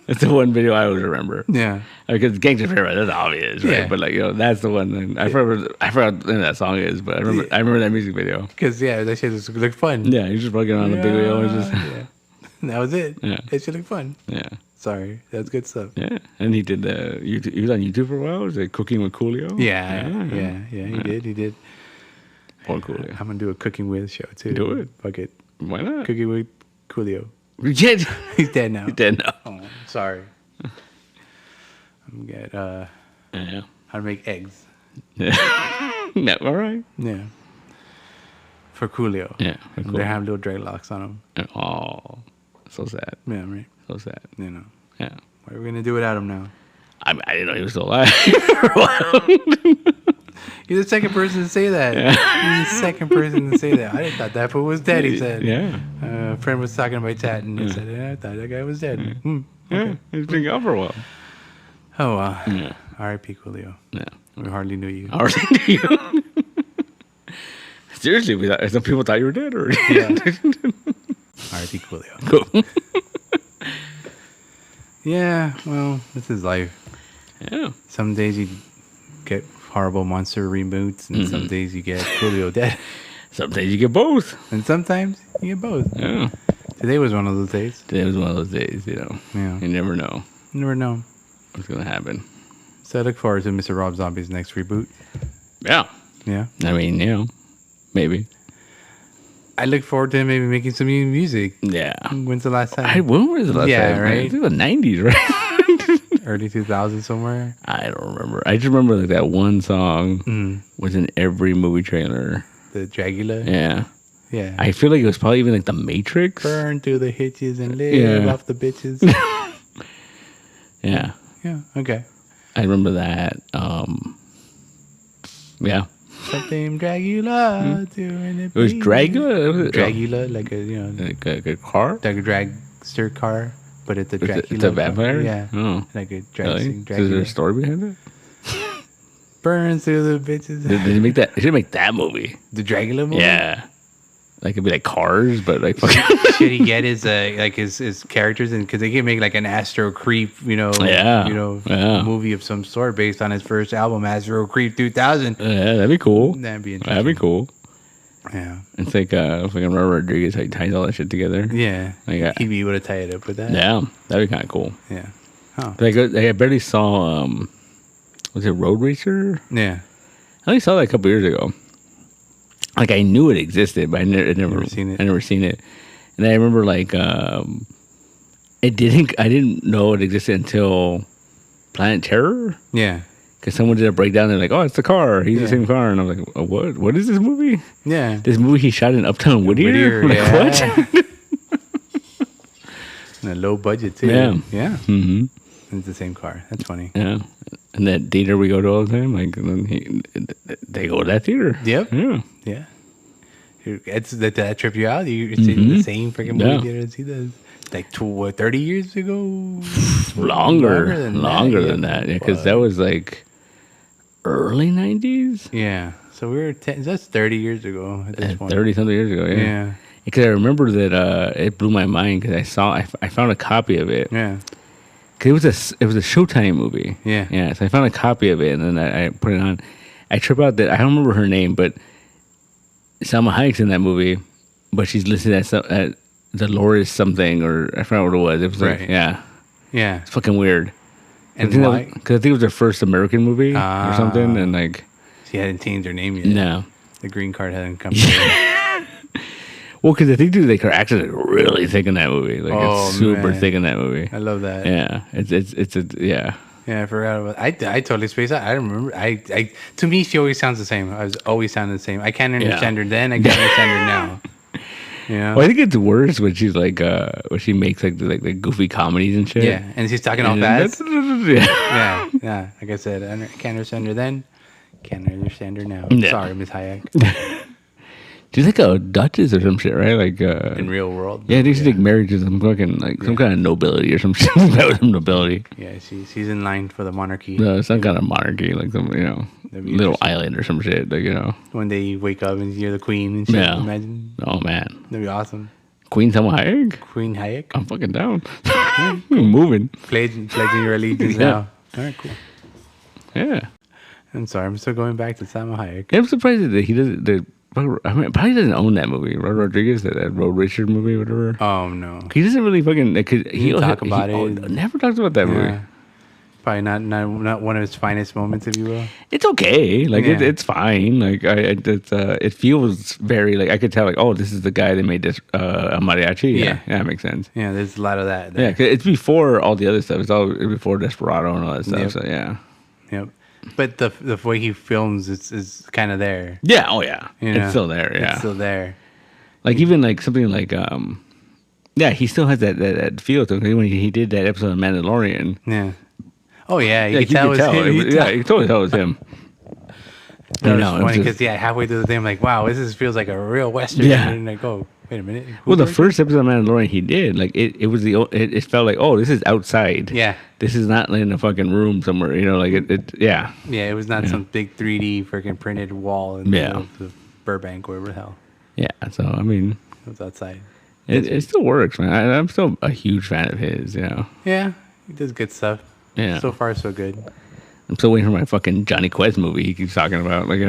That's the one video I always remember. Yeah. Because Gangster's Paradise, that's obvious, right? Yeah. But like, that's the one. And I forgot what that song is, but I remember that music video. Because that shit just looked fun. Yeah, he's just fucking on the big wheel. And that was it. Yeah. That shit looked fun. Yeah. Sorry, that's good stuff. Yeah, and he did he was on YouTube for a while. Was it Cooking with Coolio? Yeah, he did. Poor Coolio. I'm gonna do a Cooking with show too. Do it. Fuck it. Why not? Cooking with Coolio. Yeah. He's dead now. He's dead now. Oh, sorry. I'm gonna get how to make eggs. Yeah. All right. Yeah. For Coolio. Yeah. For Coolio. They have little dreadlocks on them. Oh, so sad. Yeah, right. So sad. You know. Yeah. What are we gonna do without him now? I didn't know he was still alive for a while. You're the second person to say that. You're the second person to say that. I thought that fool was dead, he said. Yeah. A friend was talking about chat, and he said, I thought that guy was dead. Okay. Yeah, he's been gone for a while. Oh, R.I.P. Coolio. Yeah. We hardly knew you. Hardly knew you. Seriously, some people thought you were dead already. Yeah. R.I.P. Coolio. Cool. Yeah, well, this is life. Yeah. Some days you get horrible monster reboots, and some days you get Coolio dead. Some days you get both. And sometimes you get both. Yeah. Today was one of those days. Today was one of those days, you know. Yeah. You never know Never know. what's going to happen. So I look forward to Mr. Rob Zombie's next reboot. Yeah. Yeah. I mean, you know, maybe. I look forward to him maybe making some new music. Yeah. When's the last time? When was the last time? Yeah, right? I think it was the 90s, right? Early 2000s somewhere. I don't remember. I just remember like that one song was in every movie trailer. The Dragula. Yeah. Yeah. I feel like it was probably even like The Matrix. Burn through the hitches and live off the bitches. Yeah. Yeah. Okay. I remember that. Yeah. Something Dragula doing it. It was Dragula? Dragula, like a Like a car? like a dragster car, but it's a Dragula. It's a vampire? Yeah. Oh. Like a Really? Dragula. Is there a story behind it? Burn through the bitches. Did they make that? They should make that movie. The Dragula movie? Yeah. Like it'd be like Cars, but like fucking. Should he get his like his characters, and because they can make like an Astro Creep, Yeah. movie of some sort based on his first album, Astro Creep 2000. Yeah, that'd be cool. That'd be interesting. That'd be cool. Yeah. It's like fucking Robert Rodriguez like ties all that shit together. Yeah. Like, He'd be able to tie it up with that. Yeah, that'd be kind of cool. Yeah. Huh. Like I barely saw was it Road Racer? Yeah. I only saw that a couple years ago. Like I knew it existed, but I never seen it. I never seen it. And I remember like I didn't know it existed until Planet Terror. Yeah. Because someone did a breakdown. They're like, "Oh, it's the car. He's the same car." And I was like, "What? What is this movie? Yeah. This movie he shot in Uptown Whittier? Like, yeah. what?" And a low budget too. Yeah. Yeah. Mm-hmm. It's the same car. That's funny. Yeah. And that theater we go to all the time, like and then they go to that theater. Yep. Yeah. Yeah. It's that trip you out. You're sitting in the same freaking movie theater as he does. Like 30 years ago? Longer than that. Yeah, because that was like early 90s. Yeah. So we were that's 30 years ago at this point. 30 something years ago. Yeah. Because I remember that it blew my mind because I found a copy of it. Yeah. Because it was a Showtime movie. Yeah. Yeah. So I found a copy of it and then I put it on. I trip out that I don't remember her name, but Salma Hayek's in that movie, but she's listed as Dolores something, or I forgot what it was. It was like, yeah. Yeah. It's fucking weird. And why? Because I think it was her first American movie or something, and like she hadn't changed her name yet. No, the green card hadn't come. Yeah. Well, because I think her accent is really thick in that movie. Like it's super thick in that movie. I love that. Yeah, it's yeah. Yeah, I forgot about. I totally spaced out. I remember. I to me, she always sounds the same. I was always sounding the same. I can't understand her then. I can't understand her now. Yeah. Well, I think it's worse when she's like when she makes like the goofy comedies and shit. Yeah, and she's talking all fast. Yeah. Yeah. Like I said, I can't understand her then. Can't understand her now. Yeah. Sorry, Miss Hayek. She's like a duchess or some shit, right? Like in real world. Yeah, I think she's like married to some fucking some kind of nobility or some shit. Some nobility. Yeah, she's in line for the monarchy. No, some kind of monarchy, like some little island or some shit. Like One day you wake up and you're the queen and shit. Yeah. Imagine. Oh man, that'd be awesome. Queen Salma Hayek. Queen Hayek. I'm fucking down. Moving. Pledging your allegiance now. All right, cool. Yeah. I'm sorry, I'm still going back to Salma Hayek. I'm surprised that he doesn't. I mean, probably doesn't own that movie. Robert Rodriguez, that Road Racer movie, whatever. Oh no, he doesn't really fucking. He talk about it. Never talks about that movie. Probably not one of his finest moments, if you will. It's okay. Like it's fine. Like it feels very like I could tell like, oh, this is the guy that made this a mariachi. Yeah, that makes sense. Yeah, there's a lot of that. Yeah, 'cause it's before all the other stuff. It's all before Desperado and all that stuff. Yep. So yeah. Yep. But the way he films is kind of there. Yeah. Oh yeah. You know? It's still there. Yeah. It's still there. Like even like something like yeah, he still has that feel to him when he did that episode of Mandalorian. Yeah. Oh yeah, you can tell. You can totally tell it was him. That was funny because halfway through the thing, I'm like, wow, this feels like a real Western. Yeah. And I go, wait a minute. Well, the first episode of Mandalorian he did, like it felt like, oh, this is outside. Yeah. This is not in a fucking room somewhere. Like yeah. Yeah, it was not some big 3D freaking printed wall in the Burbank or wherever the hell. Yeah. So I mean, it was outside. It still works, man. I'm still a huge fan of his. Yeah, he does good stuff. Yeah. So far, so good. I'm still waiting for my fucking Johnny Quest movie he keeps talking about. Like,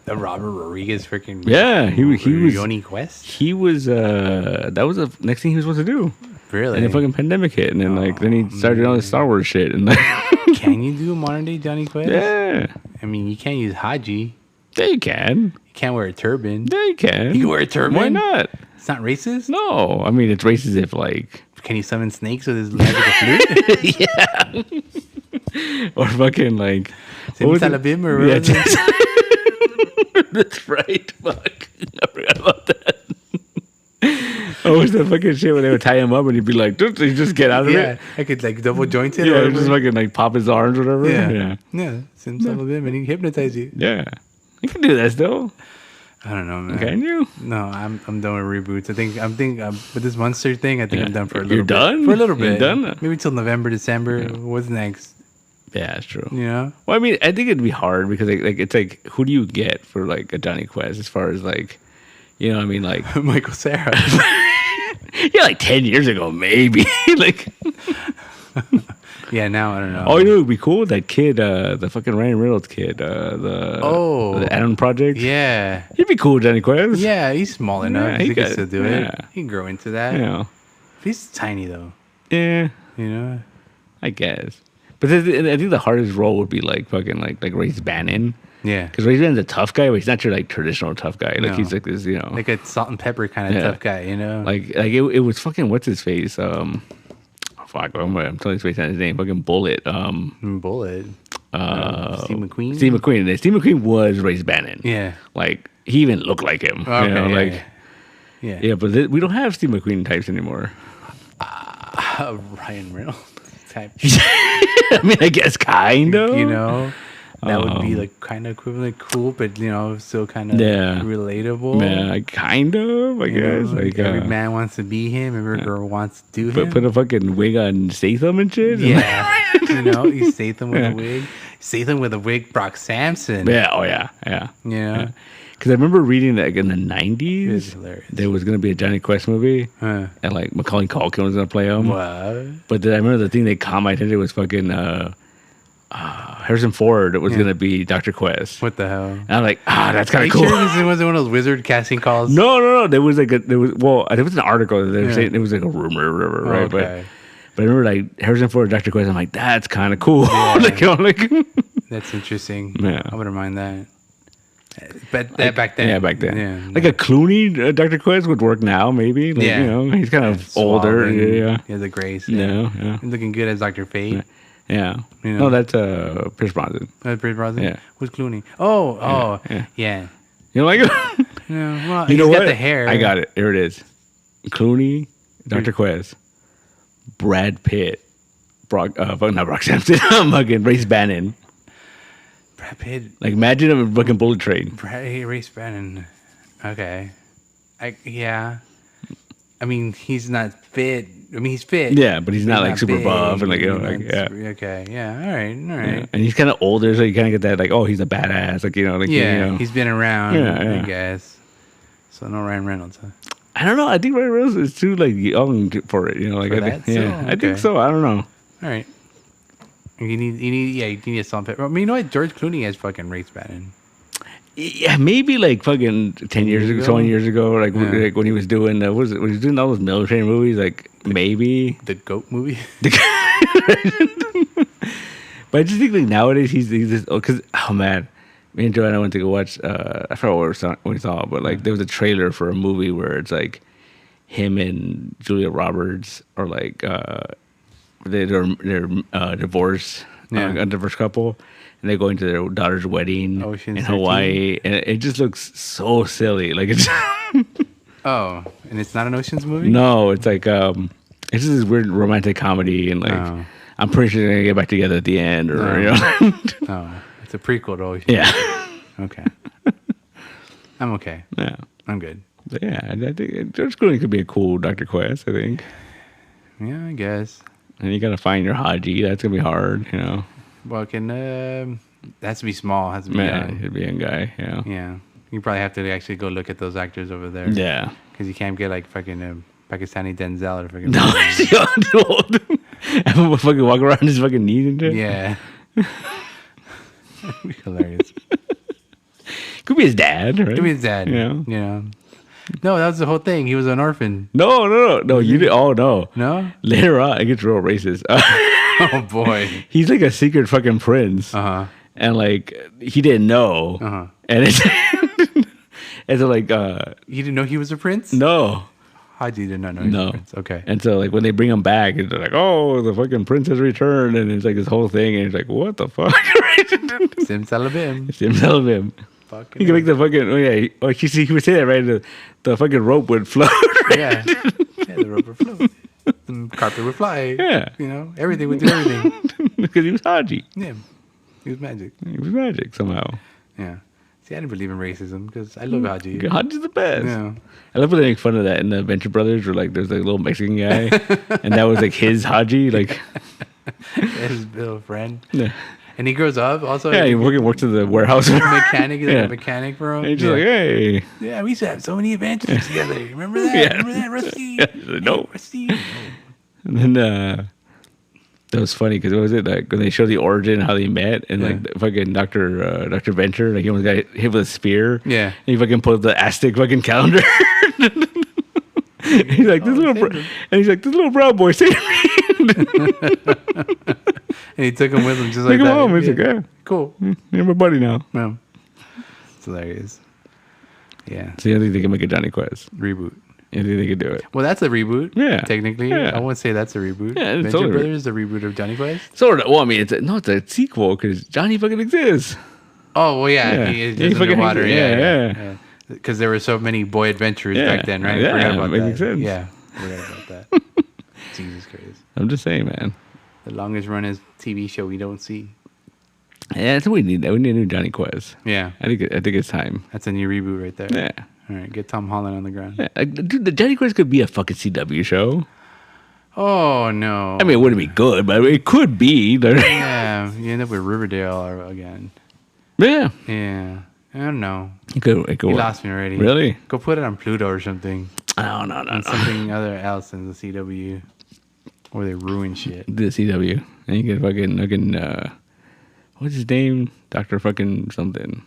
The Robert Rodriguez freaking... Yeah, he was... Johnny Quest? He was... that was the next thing he was supposed to do. Really? And the fucking pandemic hit. And then, then he started all this Star Wars shit. And Can you do a modern-day Johnny Quest? Yeah. I mean, you can't use Haji. Yeah, you can. You can't wear a turban. Yeah, you can. You can wear a turban? Why not? It's not racist? No. I mean, it's racist if, like... Can he summon snakes with his magical flute? Yeah. Or fucking, like... Salabim or whatever. Yeah, that's right. Fuck. I forgot about that. Oh, was the fucking shit when they would tie him up and he'd be like, he'd just get out of it? Yeah, I could like double joint it. Yeah, just fucking like pop his arms or whatever. Yeah. Sim Salabim and he can hypnotize you. Yeah. You can do that still. I don't know, man. Can you? No, I'm done with reboots. I'm with this Munster thing. I think I'm done for a little You're bit. done? For a little bit. You're done? Maybe till November, December. Yeah. What's next? Yeah, it's true. You know? Well, I mean, I think it'd be hard because like it's like, who do you get for like a Johnny Quest as far as like, you know what I mean? Like Michael Cera. Yeah, like 10 years ago, maybe. Like yeah, now I don't know. Oh, you know what would be cool? That kid, the fucking Ryan Reynolds kid, the Adam Project. Yeah. He'd be cool, Johnny Quest. Yeah, he's small enough. Yeah, he can still do it. He can grow into that. Yeah. He's tiny though. Yeah. You know? I guess. But I think the hardest role would be like fucking like Race Bannon. Yeah. Because Race Bannon's a tough guy, but he's not your like traditional tough guy. Like he's like this, you know. Like a salt and pepper kind of tough guy, you know? Like it was fucking what's his face? Fuck, I'm telling his face on his name. Fucking Bullet. Bullet. Steve McQueen. Steve McQueen. Steve McQueen was Race Bannon. Yeah. Like he even looked like him. Okay, you know, like yeah. But we don't have Steve McQueen types anymore. Ryan Reynolds type. I mean, I guess kind of. You know, that would be like kind of equivalent, cool, but you know, still kind of relatable. Yeah, kind of. I guess like every man wants to be him, every girl wants to do him. Put a fucking wig on Statham and shit. Yeah, you know, you Statham with a wig. Statham with a wig, Brock Sampson. Yeah. Oh yeah. Yeah. Because I remember reading that in the 90s, there was going to be a Johnny Quest movie, and like Macaulay Culkin was going to play him. What? But then I remember the thing they caught my attention was fucking Harrison Ford was going to be Dr. Quest. What the hell? And I'm like, that's kind of cool. Sure this wasn't one of those wizard casting calls? No. There was an article that they were saying it was like a rumor or whatever, right? Okay. But I remember like Harrison Ford, Dr. Quest. I'm like, that's kind of cool. Yeah. like, that's interesting. Yeah. I wouldn't mind that. But back then. Yeah, back then. Yeah, like a Clooney Dr. Quest would work now, maybe. Like, you know, he's kind of older. Yeah. He has a grace. Yeah. He's looking good as Dr. Fate. Yeah. You know? No, that's Pierce Brosnan. Pierce Brosnan? Yeah. Who's Clooney? Oh. Yeah. You know, like yeah. Well, you know what? Got the hair. I got it. Here it is. Clooney, Dr. Quest, Brad Pitt, not Brock Sampson. Fucking Race Bannon. Brad Pitt. Like imagine him in fucking Bullet Train. Race Bannon. Okay. Yeah. I mean, he's not fit. I mean, he's fit. Yeah, but he's not like super big, buff and like, you know, like okay. Yeah. All right. Yeah. And he's kind of older, so you kind of get that like, oh, he's a badass. Like, you know, like, yeah, you know. He's been around. I guess. So no Ryan Reynolds. Huh? I don't know. I think Ryan Reynolds is too like young for it. You know, like I think so. I don't know. All right. You need a salt and pepper. I mean, you know what? George Clooney has fucking Race Bannon. Yeah, maybe like fucking 10 years ago, 20 years ago, like when he was doing when he was doing all those military movies, like maybe the GOAT movie. But I just think like nowadays he's just because man, me and Joanna went to go watch. I forgot what we saw, but like there was a trailer for a movie where it's like him and Julia Roberts are like they're divorced, a divorced couple. And they're going to their daughter's wedding in Hawaii, and it just looks so silly. Like it's oh, and it's not an Ocean's movie. No, it's like it's just this weird romantic comedy, and like I'm pretty sure they're gonna get back together at the end, or you know. Oh, it's a prequel to Ocean's. Yeah. Okay. I'm okay. Yeah. I'm good. But yeah, I think George Clooney could be a cool Dr. Quest, I think. Yeah, I guess. And you gotta find your Haji. That's gonna be hard, you know. Well, that has to be small. Has to be young. He'd be a young guy, yeah. Yeah. You probably have to actually go look at those actors over there. Yeah. Because you can't get like fucking Pakistani Denzel or fucking. No, he's old. Have him fucking walk around his fucking knees and shit. Yeah. That'd be hilarious. Could be his dad, right? Could be his dad. Yeah. Yeah. No, that was the whole thing. He was an orphan. No. You did. Oh no. No. Later on, it gets real racist. Oh boy. He's like a secret fucking prince. And like he didn't know. And it's and so like you didn't know he was a prince? No. Haji did not know he was a prince. Okay. And so like when they bring him back, it's like, oh, the fucking prince has returned, and it's like this whole thing, and it's like, what the fuck? Simsalabim. Simsalabim. He could make the fucking he would say that, right? The fucking rope would float. Right? Yeah, the rope would float. The carpet would fly. Yeah, you know, everything would do everything because he was Haji. Yeah, he was magic. He was magic somehow. Yeah. See, I didn't believe in racism because I love Haji. Haji's the best. Yeah. I love when they make fun of that in the Venture Brothers, where like there's like a little Mexican guy, and that was like his Haji, like his little friend. Yeah. And he grows up also. Yeah, he works at the warehouse. Mechanic, he's like a mechanic for him. And he's just like, hey. Yeah, we used to have so many adventures together. Remember that? Yeah. Remember that, Rusty? Like, no. Hey, Rusty. No. And then that was funny because what was it like when they show the origin how they met and like fucking Dr. Venture, like he almost got hit with a spear. Yeah. And he fucking pulled the Aztec fucking calendar. He's like this little brown boy saved me. And he took him with him just Take like him that. home. He's like, yeah, cool. You're my buddy now. No. It's hilarious. Yeah. So you think they can make a Johnny Quest Reboot. You think they could do it? Well, that's a reboot. Yeah. Technically. Yeah. I wouldn't say that's a reboot. Yeah, it's Venture totally Brothers is the reboot of Johnny Quest. Sort of. Well, I mean, it's a sequel because Johnny fucking exists. Oh, well, yeah. Yeah. He is He just fucking underwater. exists. Yeah. Because there were so many boy adventures back then, right? Yeah, Forgot about makes that. sense. Yeah. Forgot about that. Jesus Christ. I'm just saying, man. The longest running TV show we don't see. Yeah, that's what we need. We need a new Johnny Quest. Yeah. I think it's time. That's a new reboot right there. Yeah. All right, get Tom Holland on the ground. Yeah, like, dude, the Johnny Quest could be a fucking CW show. Oh, no. I mean, it wouldn't be good, but it could be. Yeah, you end up with Riverdale again. Yeah. Yeah. I don't know. It could You lost me already. Really? Go put it on Pluto or something. Oh, no. Something other else in the CW. Where they ruin shit. The CW. And you get fucking what's his name? Dr. fucking something.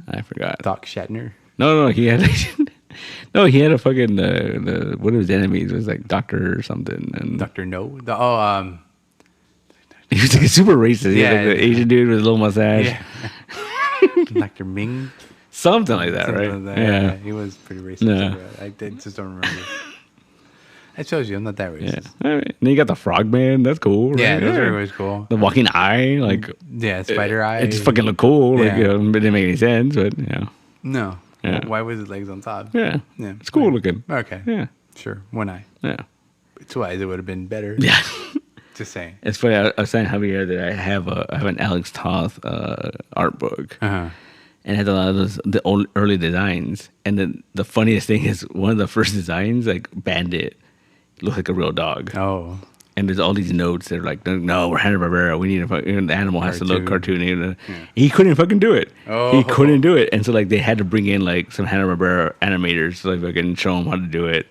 I forgot. Doc Shatner. No, he had he had a fucking the one of his enemies was like Doctor or something, and Dr. No. he was like a super racist. Yeah, He was like the Asian dude with a little mustache. Yeah. Dr. Ming. Something like that, Something right? like that. Yeah. He was pretty racist. Yeah. I just don't remember. That shows you I'm not that racist. Yeah. All right. Then you got the Frogman. That's cool. Right? Yeah, those are always cool. The walking eye, like Yeah, spider eye. it just fucking looked cool. Like, Yeah. it didn't make any sense, but No. Yeah. Why was his legs on top? yeah, Yeah. it's cool looking. Okay. Yeah, Sure. One eye. yeah, Twice it would have been better. yeah. Just saying. It's funny. I was saying Javier that I have an Alex Toth art book. Uh-huh. And it had a lot of the old early designs. And then the funniest thing is one of the first designs, like Bandit, looks like a real dog. Oh. And there's all these notes that are like, no, we're Hanna-Barbera. We need the animal has to look cartoony. He couldn't fucking do it. Oh. He couldn't do it. And so like they had to bring in like some Hanna-Barbera animators to like fucking show him how to do it.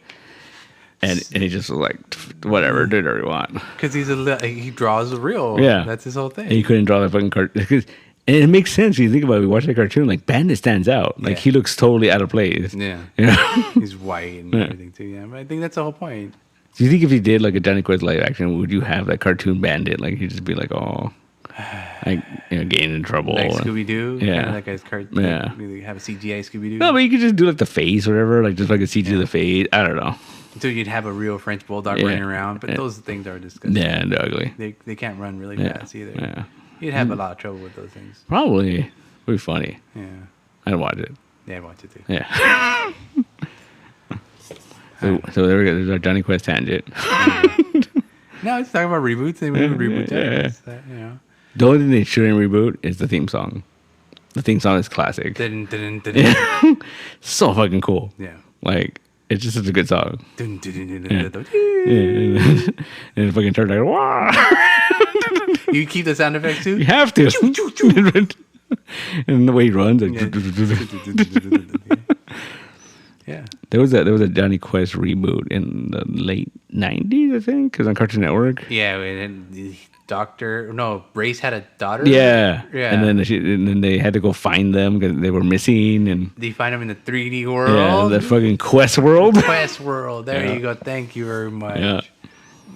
And he just was like, whatever, do whatever you want. Because he draws real. Yeah. That's his whole thing. And he couldn't draw the fucking cartoon. And it makes sense when you think about it. We watch the cartoon, like Bandit stands out. Like he looks totally out of place. Yeah. You know? He's white and everything too. Yeah. But I think that's the whole point. Do you think if you did like a Johnny Quest live action, would you have that cartoon Bandit? Like he'd just be like, oh, like getting in trouble. Like Scooby Doo. Yeah. Kind of that guy's cartoon. Yeah. Maybe have a CGI Scooby Doo. No, but you could just do like the face or whatever, like just like a CG to the face. I don't know. So you'd have a real French bulldog running around, but those things are disgusting. Yeah, and ugly. They can't run really fast either. Yeah. You'd have a lot of trouble with those things. Probably. It would be funny. Yeah. I'd watch it. Yeah, I'd watch it too. Yeah. So there we go. There's our Johnny Quest tangent. No, it's talking about reboots. They would reboot Yeah. that, you know. The only thing they shouldn't reboot is the theme song. The theme song is classic. Dun, dun, dun, dun. So fucking cool. Yeah. Like, it's just such a good song. Dun, dun, dun, dun, Yeah. dun, dun. And it fucking turned like, wow. You keep the sound effects too? You have to. And the way he runs. Like, Yeah. There was a Johnny Quest reboot in the late 90s, I think, because on Cartoon Network. Yeah, and the Brace had a daughter. Yeah. Yeah. And then they had to go find them because they were missing. And They find them in the 3D world. yeah, the fucking Quest world. Quest world. There Yeah. you go. Thank you very much. Yeah.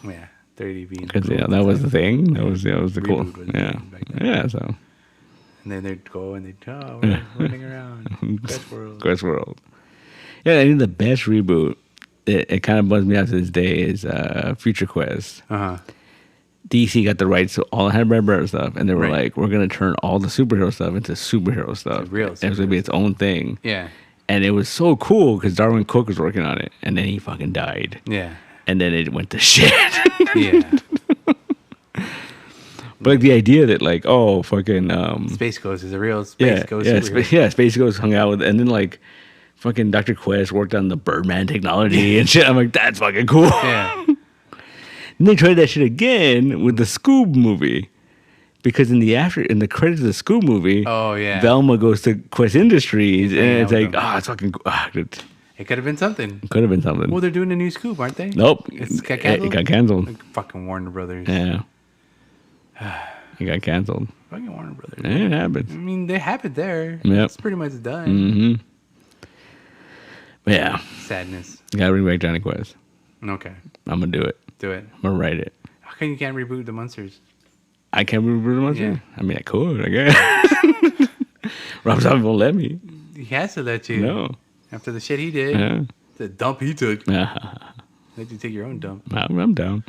Yeah. 3D being Because cool. that was the thing. That was the cool. Reboot was Yeah. back then. Yeah. So And then they'd go and we're running around. Quest world. Quest world. Yeah, I think the best reboot. It kind of bugs me out to this day is Future Quest. Uh-huh. DC got the rights to all the Hanna-Barbera stuff, and they were Right. like, "We're gonna turn all the superhero stuff into superhero stuff. Real And it was gonna be its own thing." Yeah. And it was so cool because Darwin Cook was working on it, and then he fucking died, Yeah. and then it went to shit. Yeah. But like the idea that like, oh, fucking Space Ghost is a real Space Ghost. Space Ghost hung out with, and then like, fucking Dr. Quest worked on the Birdman technology and shit. I'm like, that's fucking cool. Yeah. And they tried that shit again with the Scoob movie, because in the credits of the Scoob movie, Oh, yeah. Velma goes to Quest Industries, hanging and it's out with like, them. it's fucking it It could have been something. could have been something. Well, they're doing a new Scoop, aren't they? Nope, It's got it canceled? got canceled. Like fucking Warner Brothers. Yeah, it got canceled. Fucking Warner Brothers. Yeah, it happens. I mean, they have it there. Yep. It's pretty much done. Mm-hmm. But yeah, Sadness. you gotta bring back Johnny Quest. Okay. I'm gonna do it. Do it. I'm gonna write it. How come you can't reboot the Munsters? I can't remember the monster. Yeah. I mean, I could, I guess. Rob Zombie won't let me. He has to let you. No. After the shit he did. Yeah. The dump he took. Yeah. Let you take your own dump. I'm down.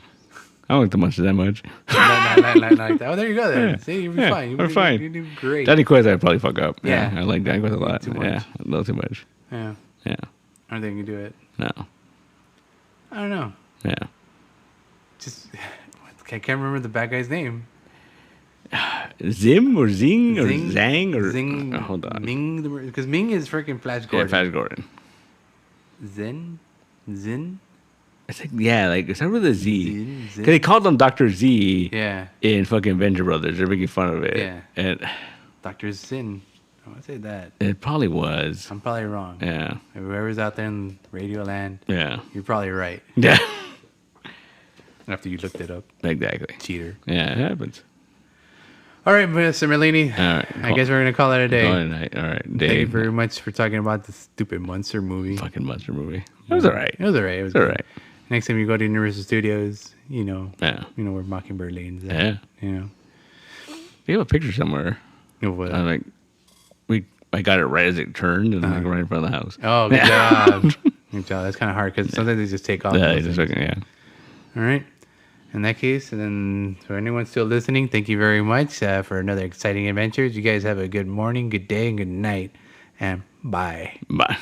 I don't like the monster that much. Not like that. Oh, there you go then. Yeah. See, you'll be Yeah, fine. we're fine. You do great. Johnny Quest, I'd probably fuck up. Yeah. I like Johnny Quest a lot. Too much. Yeah, a little too much. Yeah. Yeah. I don't think you can do it. No. I don't know. Yeah. Just, I can't remember the bad guy's name. Zim or Zing or Zing- Zang or Zing. hold on. Ming, because Ming is freaking Flash Yeah, Gordon. Flash Gordon. Zin? It's like it started with a Z. Zin? Cause they called him Dr. Z Yeah. in fucking Venture Brothers. They're making fun of it. Yeah. And Dr. Zin. I would say that. it probably was. I'm probably wrong. Yeah. Whoever's out there in Radio Land, Yeah. you're probably right. Yeah. After you looked it up. Exactly. Cheater. Yeah, it happens. All right, Mr. Merlini. All right. I guess we're going to call it a day. Call it a night. All right. Thank you Dave. very much for talking about the stupid Munster movie. Fucking monster movie. It was all right. It was all right. It was all good. right. Next time you go to Universal Studios, you know Yeah. where Mockingbird Lane's at. Yeah. You know. We have a picture somewhere. What? I'm like, I got it right as it turned and like right in front of the house. Oh, good job. Good job. That's kind of hard because sometimes they just take off. Yeah, those just things. fucking, yeah. All right. In that case, and then for anyone still listening, thank you very much for another exciting adventures. You guys have a good morning, good day, and good night. And bye. Bye.